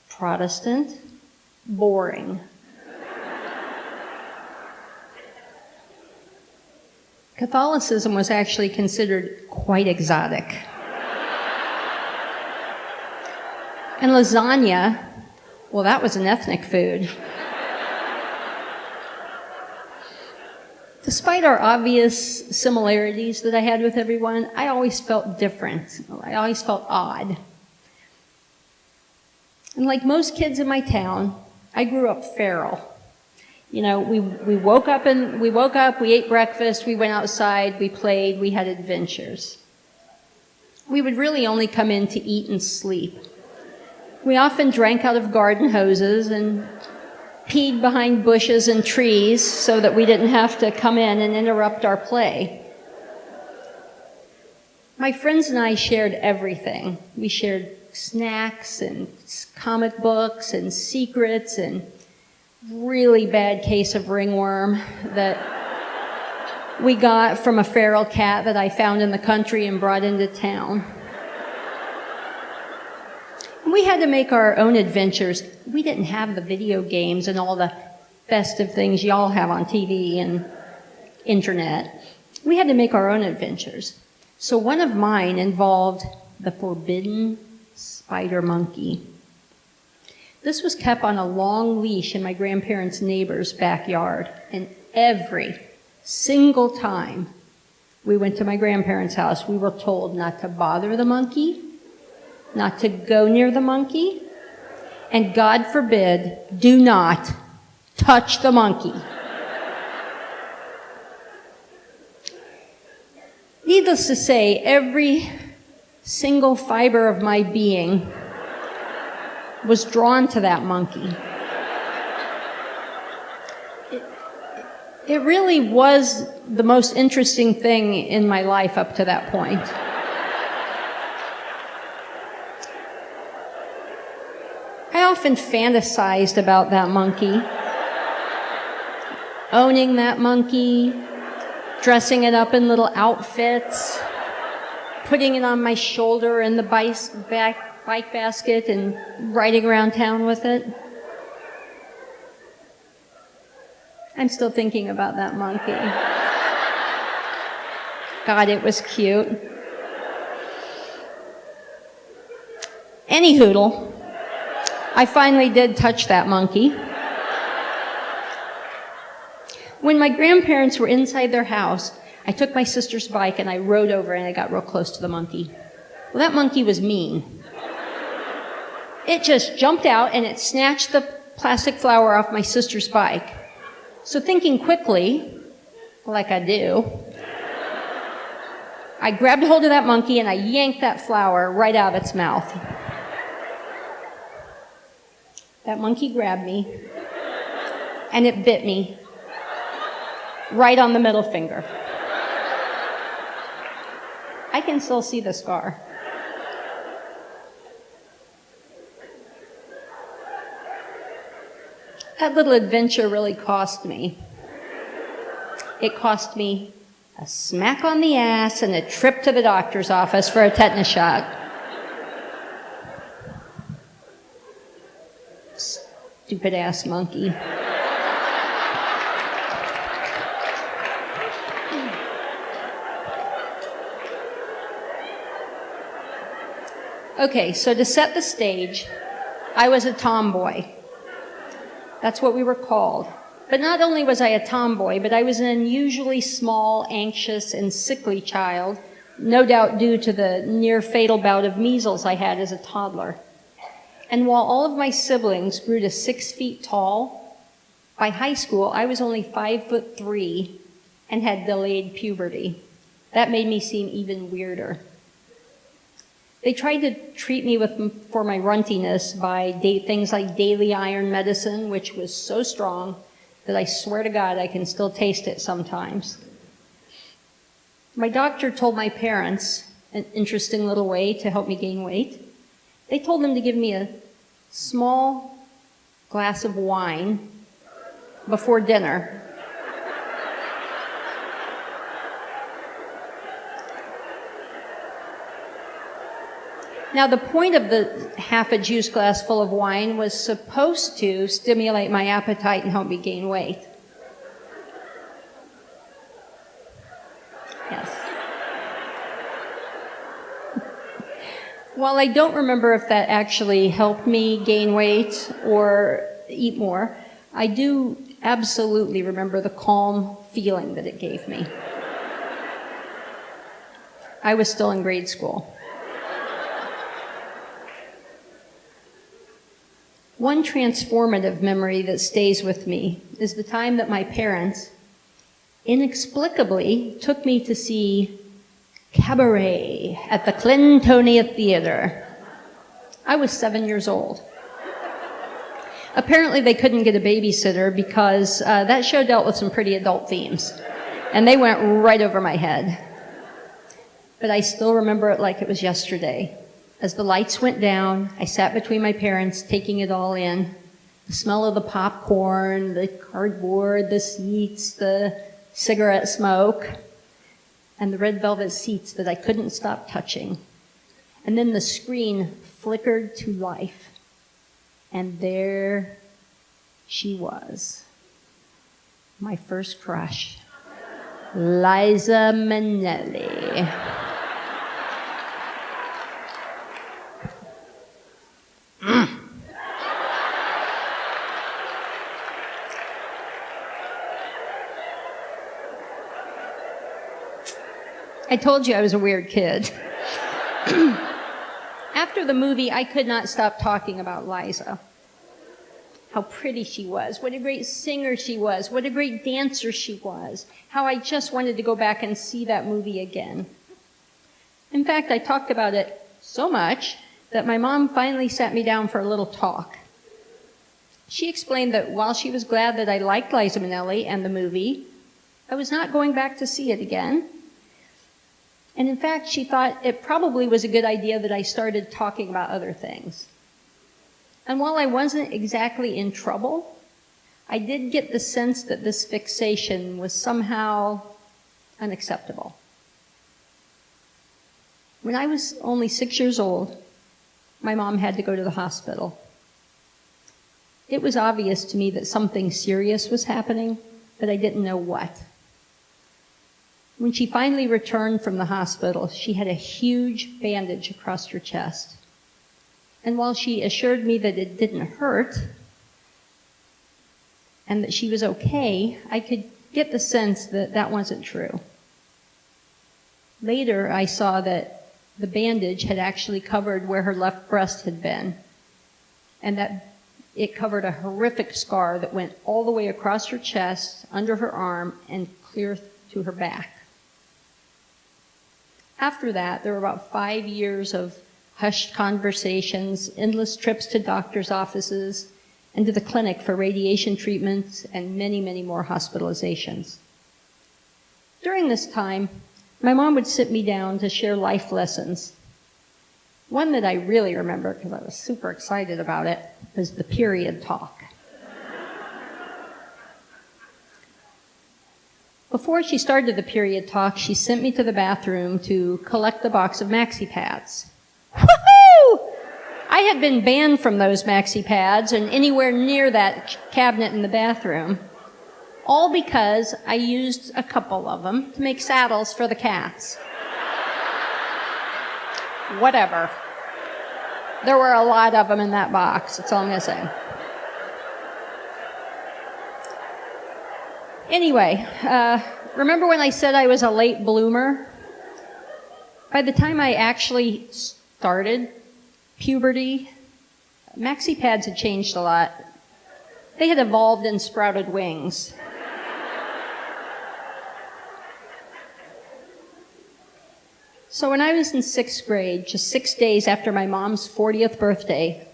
Protestant, boring. Catholicism was actually considered quite exotic. And lasagna, well, that was an ethnic food. Despite our obvious similarities that I had with everyone, I always felt different. I always felt odd. And like most kids in my town, I grew up feral. You know, we woke up, we ate breakfast, we went outside, we played, we had adventures. We would really only come in to eat and sleep. We often drank out of garden hoses and peed behind bushes and trees so that we didn't have to come in and interrupt our play. My friends and I shared everything. We shared snacks and comic books and secrets, and really bad case of ringworm that we got from a feral cat that I found in the country and brought into town. We had to make our own adventures. We didn't have the video games and all the festive things y'all have on TV and internet. We had to make our own adventures. So one of mine involved the forbidden spider monkey. This was kept on a long leash in my grandparents' neighbor's backyard, and every single time we went to my grandparents' house, we were told not to bother the monkey, not to go near the monkey, and God forbid, do not touch the monkey. Needless to say, every single fiber of my being was drawn to that monkey. It really was the most interesting thing in my life up to that point. I often fantasized about that monkey, owning that monkey, dressing it up in little outfits, putting it on my shoulder in the bike basket and riding around town with it. I'm still thinking about that monkey. God, it was cute. Any hoodle, I finally did touch that monkey. When my grandparents were inside their house, I took my sister's bike and I rode over and I got real close to the monkey. Well, that monkey was mean. It just jumped out and it snatched the plastic flower off my sister's bike. So thinking quickly, like I do, I grabbed hold of that monkey and I yanked that flower right out of its mouth. That monkey grabbed me and it bit me right on the middle finger. I can still see the scar. That little adventure really cost me. It cost me a smack on the ass and a trip to the doctor's office for a tetanus shot. Stupid ass monkey. Okay, so to set the stage, I was a tomboy. That's what we were called. But not only was I a tomboy, but I was an unusually small, anxious, and sickly child, no doubt due to the near-fatal bout of measles I had as a toddler. And while all of my siblings grew to 6 feet tall, by high school I was only 5'3" and had delayed puberty. That made me seem even weirder. They tried to treat me for my runtiness by things like daily iron medicine, which was so strong that I swear to God I can still taste it sometimes. My doctor told my parents an interesting little way to help me gain weight. They told them to give me a small glass of wine before dinner. Now, the point of the half a juice glass full of wine was supposed to stimulate my appetite and help me gain weight. Yes. While I don't remember if that actually helped me gain weight or eat more, I do absolutely remember the calm feeling that it gave me. I was still in grade school. One transformative memory that stays with me is the time that my parents inexplicably took me to see Cabaret at the Clintonia Theater. I was 7 years old. Apparently they couldn't get a babysitter because that show dealt with some pretty adult themes, and they went right over my head. But I still remember it like it was yesterday. As the lights went down, I sat between my parents, taking it all in. The smell of the popcorn, the cardboard, the seats, the cigarette smoke, and the red velvet seats that I couldn't stop touching. And then the screen flickered to life. And there she was. My first crush. Liza Minnelli. I told you I was a weird kid. After the movie, I could not stop talking about Liza. How pretty she was, what a great singer she was, what a great dancer she was, how I just wanted to go back and see that movie again. In fact, I talked about it so much that my mom finally sat me down for a little talk. She explained that while she was glad that I liked Liza Minnelli and the movie, I was not going back to see it again. And in fact, she thought it probably was a good idea that I started talking about other things. And while I wasn't exactly in trouble, I did get the sense that this fixation was somehow unacceptable. When I was only 6 years old, my mom had to go to the hospital. It was obvious to me that something serious was happening, but I didn't know what. When she finally returned from the hospital, she had a huge bandage across her chest. And while she assured me that it didn't hurt and that she was okay, I could get the sense that that wasn't true. Later, I saw that the bandage had actually covered where her left breast had been, and that it covered a horrific scar that went all the way across her chest, under her arm, and clear to her back. After that, there were about 5 years of hushed conversations, endless trips to doctors' offices, and to the clinic for radiation treatments, and many, many more hospitalizations. During this time, my mom would sit me down to share life lessons. One that I really remember, because I was super excited about it, was the period talk. Before she started the period talk, she sent me to the bathroom to collect a box of maxi pads. Woohoo! I had been banned from those maxi pads and anywhere near that cabinet in the bathroom, all because I used a couple of them to make saddles for the cats. Whatever. There were a lot of them in that box, that's all I'm going to say. Anyway, remember when I said I was a late bloomer? By the time I actually started puberty, maxi pads had changed a lot. They had evolved and sprouted wings. So when I was in 6th grade, just 6 days after my mom's 40th birthday,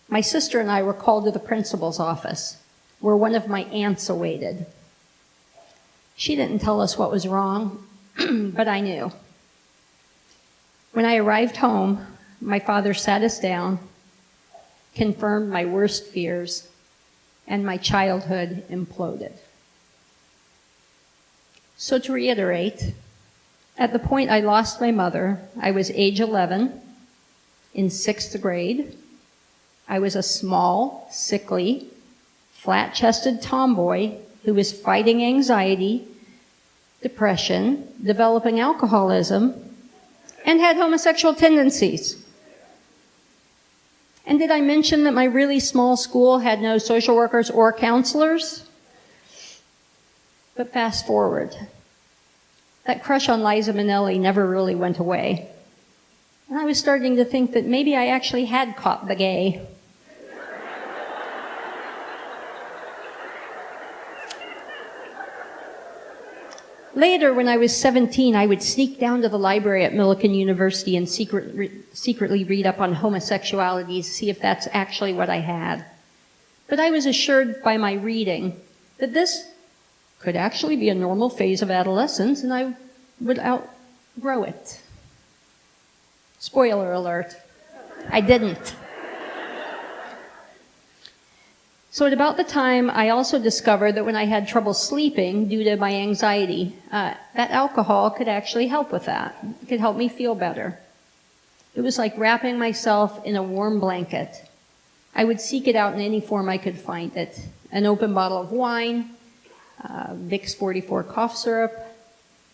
my sister and I were called to the principal's office, where one of my aunts awaited. She didn't tell us what was wrong, but I knew. When I arrived home, my father sat us down, confirmed my worst fears, and my childhood imploded. So to reiterate, at the point I lost my mother, I was age 11, in 6th grade. I was a small, sickly, flat-chested tomboy who was fighting anxiety, depression, developing alcoholism, and had homosexual tendencies. And did I mention that my really small school had no social workers or counselors? But fast forward. That crush on Liza Minnelli never really went away. And I was starting to think that maybe I actually had caught the gay. Later, when I was 17, I would sneak down to the library at Millikan University and secretly read up on homosexuality to see if that's actually what I had. But I was assured by my reading that this could actually be a normal phase of adolescence and I would outgrow it. Spoiler alert, I didn't. So at about the time, I also discovered that when I had trouble sleeping due to my anxiety, that alcohol could actually help with that. It could help me feel better. It was like wrapping myself in a warm blanket. I would seek it out in any form I could find it. An open bottle of wine, Vicks 44 cough syrup,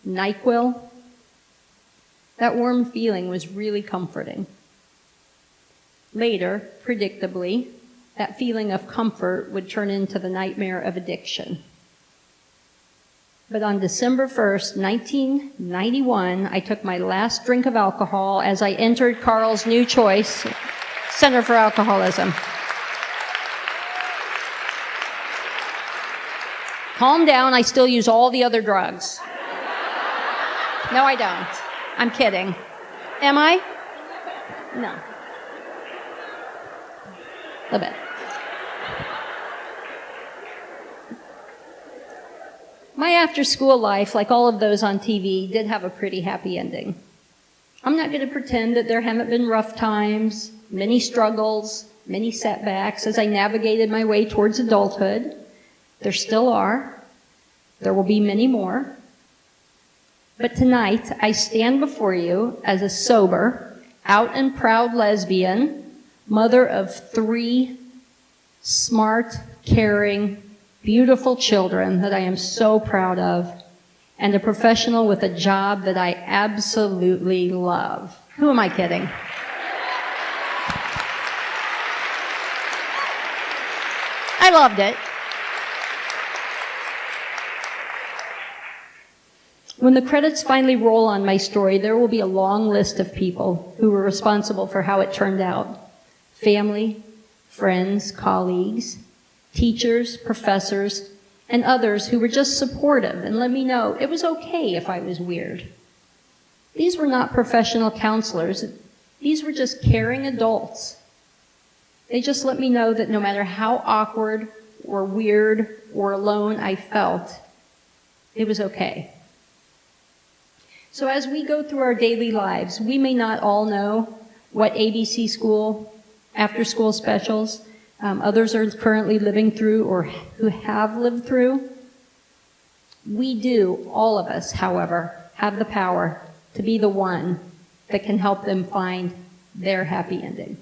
NyQuil. That warm feeling was really comforting. Later, predictably, that feeling of comfort would turn into the nightmare of addiction. But on December 1st, 1991, I took my last drink of alcohol as I entered Carl's New Choice Center for Alcoholism. Calm down, I still use all the other drugs. No, I don't. I'm kidding. Am I? No. A little bit. My after-school life, like all of those on TV, did have a pretty happy ending. I'm not going to pretend that there haven't been rough times, many struggles, many setbacks as I navigated my way towards adulthood. There still are. There will be many more. But tonight, I stand before you as a sober, out and proud lesbian, mother of 3 smart, caring, beautiful children that I am so proud of, and a professional with a job that I absolutely love. Who am I kidding? I loved it. When the credits finally roll on my story, there will be a long list of people who were responsible for how it turned out. Family, friends, colleagues, teachers, professors, and others who were just supportive and let me know it was okay if I was weird. These were not professional counselors. These were just caring adults. They just let me know that no matter how awkward or weird or alone I felt, it was okay. So as we go through our daily lives, we may not all know what ABC school, after-school specials, others are currently living through or who have lived through. We do, all of us, however, have the power to be the one that can help them find their happy ending.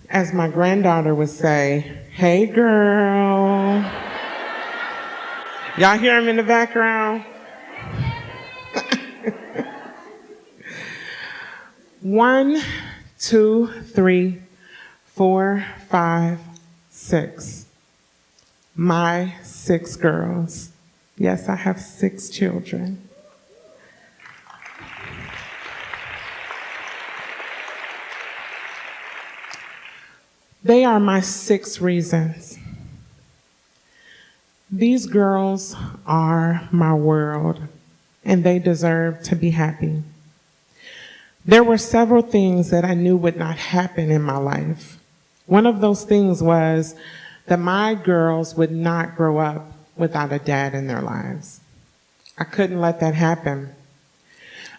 As my granddaughter would say, hey girl. Y'all hear him in the background? 1, 2, 3, 4, 5, 6. My 6 girls. Yes, I have 6 children. They are my 6 reasons. These girls are my world, and they deserve to be happy. There were several things that I knew would not happen in my life. One of those things was that my girls would not grow up without a dad in their lives. I couldn't let that happen.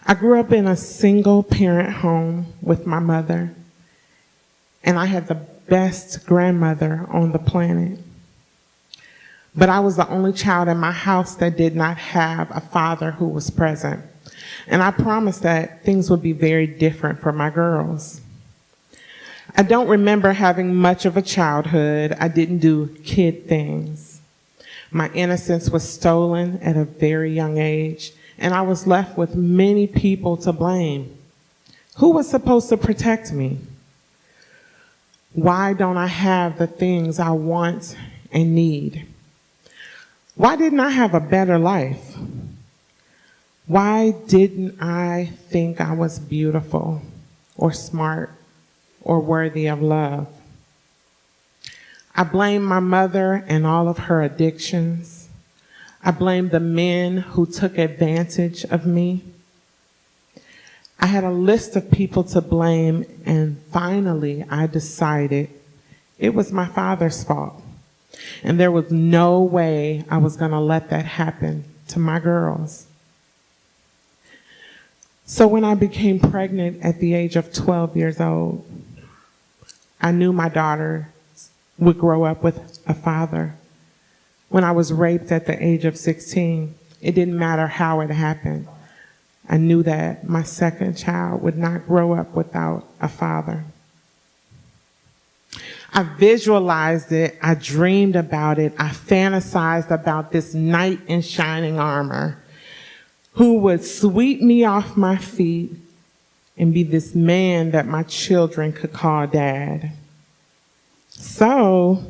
I grew up in a single-parent home with my mother, and I had the best grandmother on the planet. But I was the only child in my house that did not have a father who was present. And I promised that things would be very different for my girls. I don't remember having much of a childhood. I didn't do kid things. My innocence was stolen at a very young age, and I was left with many people to blame. Who was supposed to protect me? Why don't I have the things I want and need? Why didn't I have a better life? Why didn't I think I was beautiful or smart or worthy of love? I blame my mother and all of her addictions. I blame the men who took advantage of me. I had a list of people to blame, and finally I decided it was my father's fault. And there was no way I was going to let that happen to my girls. So when I became pregnant at the age of 12 years old, I knew my daughter would grow up with a father. When I was raped at the age of 16, it didn't matter how it happened. I knew that my second child would not grow up without a father. I visualized it, I dreamed about it, I fantasized about this knight in shining armor who would sweep me off my feet and be this man that my children could call dad. So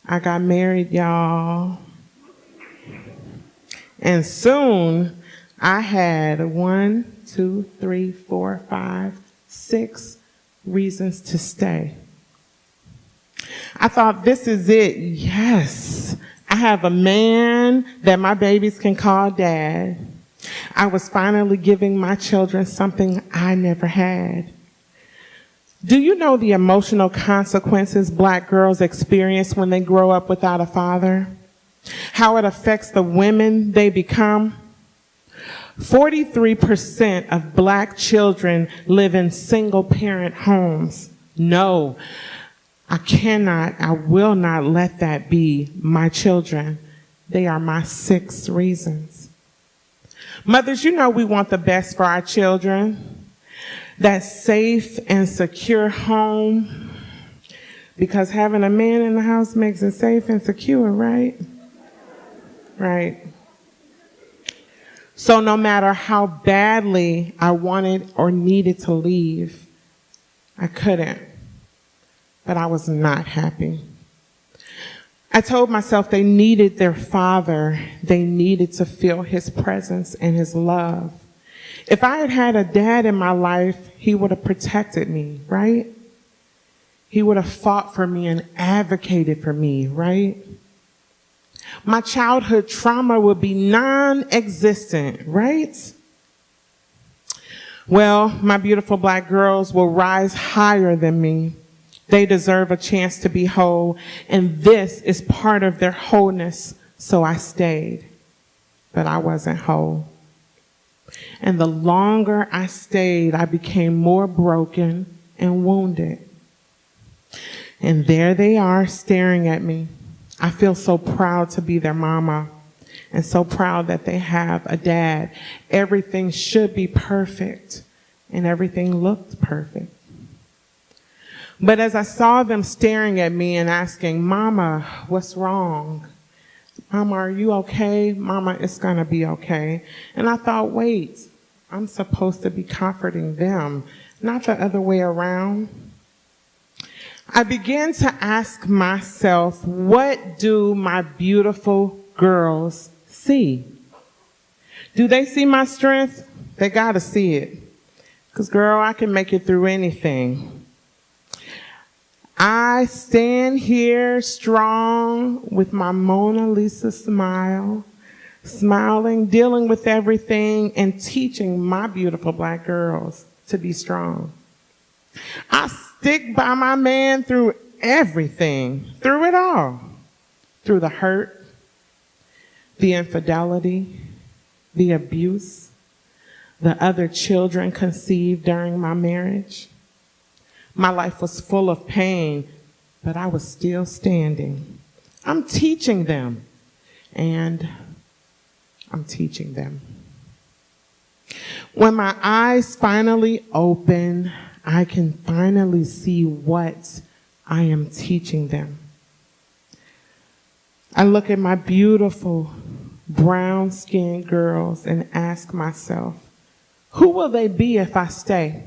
I got married, y'all. And soon I had 6 reasons to stay. I thought, this is it. Yes, I have a man that my babies can call dad. I was finally giving my children something I never had. Do you know the emotional consequences Black girls experience when they grow up without a father? How it affects the women they become? 43% of Black children live in single-parent homes. No, I will not let that be my children. They are my 6 reasons. Mothers, you know we want the best for our children. That safe and secure home. Because having a man in the house makes it safe and secure, right? Right. So no matter how badly I wanted or needed to leave, I couldn't. But I was not happy. I told myself they needed their father. They needed to feel his presence and his love. If I had had a dad in my life, he would have protected me, right? He would have fought for me and advocated for me, right? My childhood trauma would be non-existent, right? Well, my beautiful Black girls will rise higher than me. They deserve a chance to be whole, and this is part of their wholeness, so I stayed. But I wasn't whole. And the longer I stayed, I became more broken and wounded. And there they are staring at me. I feel so proud to be their mama and so proud that they have a dad. Everything should be perfect, and everything looked perfect. But as I saw them staring at me and asking, Mama, what's wrong? Mama, are you okay? Mama, it's going to be okay. And I thought, wait, I'm supposed to be comforting them, not the other way around. I began to ask myself, what do my beautiful girls see? Do they see my strength? They got to see it. Because, girl, I can make it through anything. I stand here strong with my Mona Lisa smile, smiling, dealing with everything, and teaching my beautiful Black girls to be strong. I stick by my man through everything, through it all, through the hurt, the infidelity, the abuse, the other children conceived during my marriage. My life was full of pain, but I was still standing. I'm teaching them, and I'm teaching them. When my eyes finally open, I can finally see what I am teaching them. I look at my beautiful brown-skinned girls and ask myself, who will they be if I stay?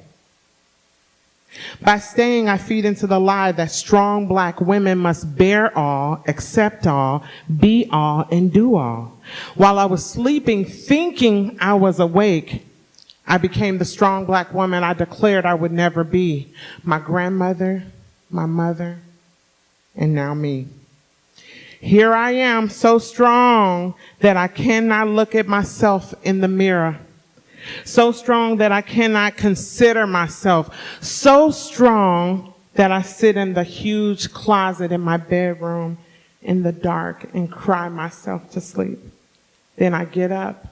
By staying, I feed into the lie that strong Black women must bear all, accept all, be all, and do all. While I was sleeping, thinking I was awake, I became the strong Black woman I declared I would never be. My grandmother, my mother, and now me. Here I am, so strong that I cannot look at myself in the mirror. So strong that I cannot consider myself. So strong that I sit in the huge closet in my bedroom in the dark and cry myself to sleep. Then I get up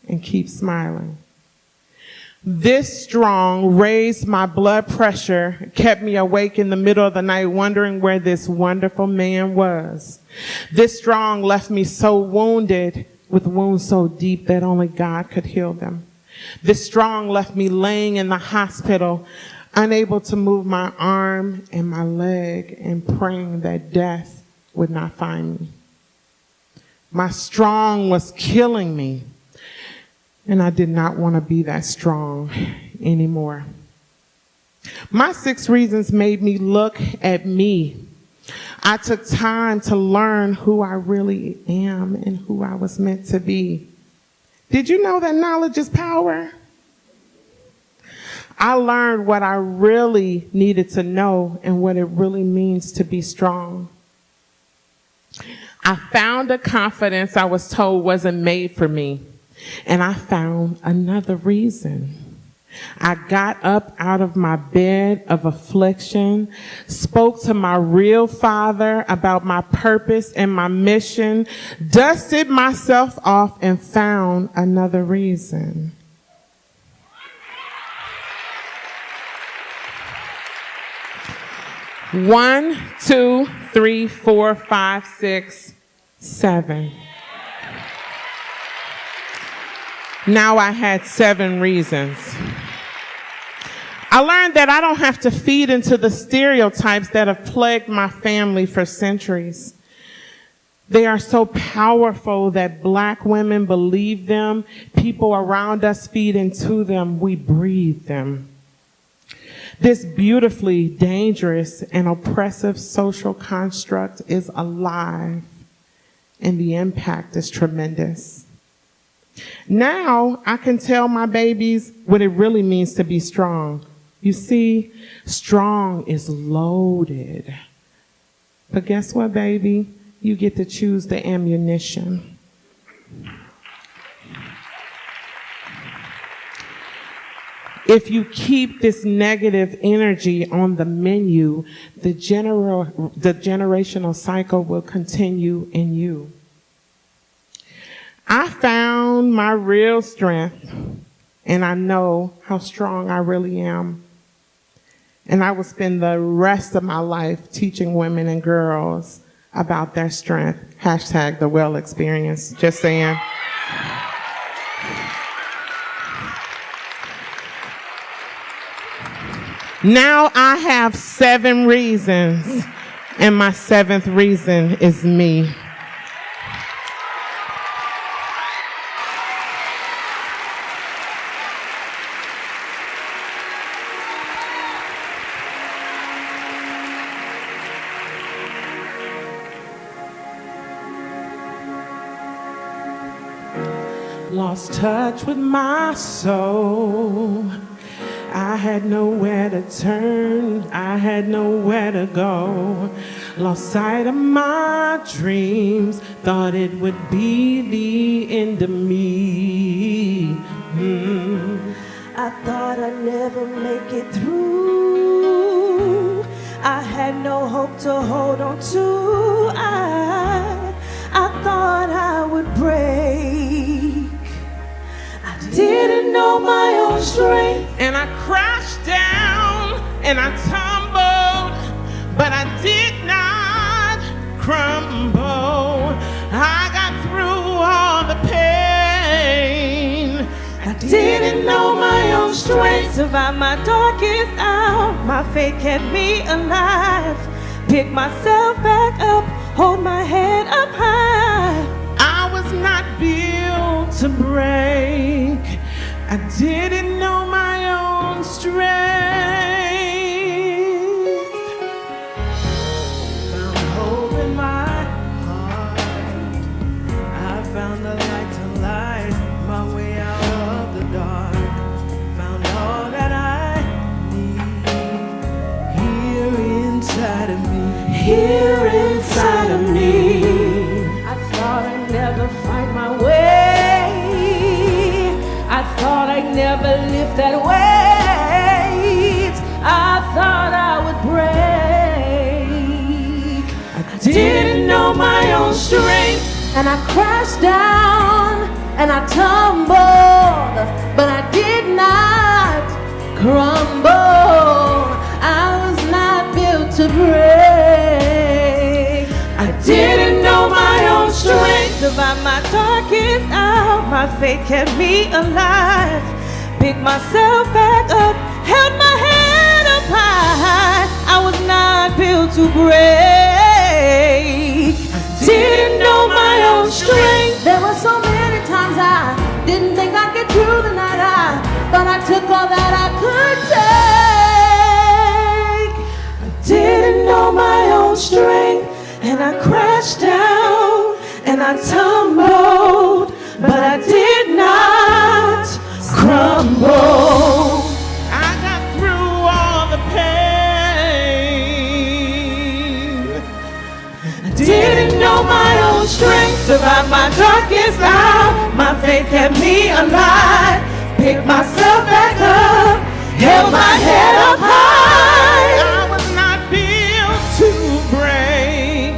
and keep smiling. This strong raised my blood pressure, kept me awake in the middle of the night wondering where this wonderful man was. This strong left me so wounded, with wounds so deep that only God could heal them. This strong left me laying in the hospital, unable to move my arm and my leg, and praying that death would not find me. My strong was killing me, and I did not want to be that strong anymore. My 6 reasons made me look at me. I took time to learn who I really am and who I was meant to be. Did you know that knowledge is power? I learned what I really needed to know and what it really means to be strong. I found a confidence I was told wasn't made for me. And I found another reason. I got up out of my bed of affliction, spoke to my real father about my purpose and my mission, dusted myself off, and found another reason. One, 2, 3, 4, 5, 6, 7. Now I had 7 reasons. I learned that I don't have to feed into the stereotypes that have plagued my family for centuries. They are so powerful that Black women believe them. People around us feed into them. We breathe them. This beautifully dangerous and oppressive social construct is alive, and the impact is tremendous. Now I can tell my babies what it really means to be strong. You see, strong is loaded. But guess what, baby? You get to choose the ammunition. If you keep this negative energy on the menu, the generational cycle will continue in you. I found my real strength, and I know how strong I really am. And I will spend the rest of my life teaching women and girls about their strength. Hashtag the well experience. Just saying. Now I have 7 reasons, and my 7th reason is me. Lost touch with my soul. I had nowhere to turn, I had nowhere to go. Lost sight of my dreams, thought it would be the end of me. I thought I'd never make it through. I had no hope to hold on to. I thought I would break. I didn't know my own strength. And I crashed down and I tumbled, but I did not crumble. I got through all the pain. I didn't know my own strength. Survived my darkest hour. My faith kept me alive. Pick myself back up, hold my head up high. I was not built to break. I didn't know my own strength. Found hope in my heart. I found the light to light my way out of the dark. Found all that I need here inside of me. Here inside of me. I thought I'd never find my way. I thought I'd and I crashed down, and I tumbled, but I did not crumble. I was not built to break. I didn't know my own strength. Survived my darkest hour. My faith kept me alive. Picked myself back up, held my head up high. I was not built to break. Didn't know my own strength. There were so many times I didn't think I'd get through the night. I thought I took all that I could take. I didn't know my own strength, and I crashed down, and I tumbled, but I did not crumble. I got through all the pain. I didn't know my own strength. Survived my darkest hour. My faith kept me alive. Picked myself back up, held my head up high. I was not built to break.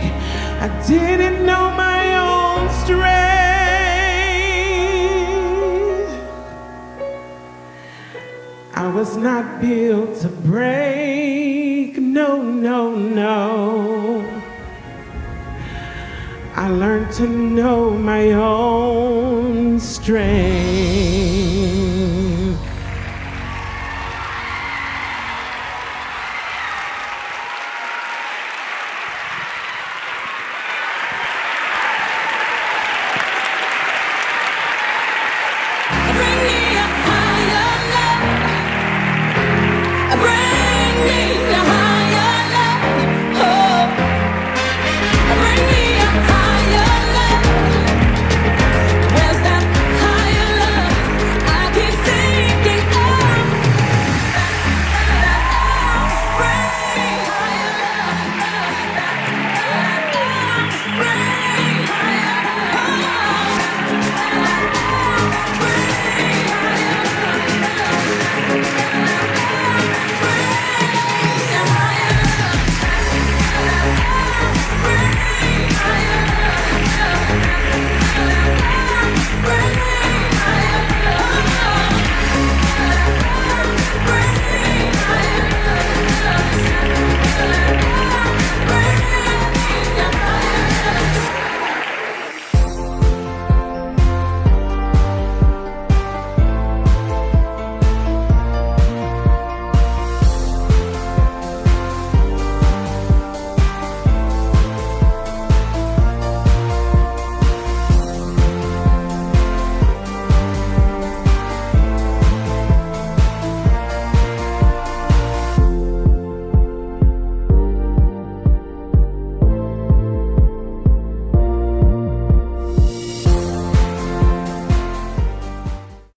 I didn't know my own strength. I was not built to break. No, no, no. I learned to know my own strength.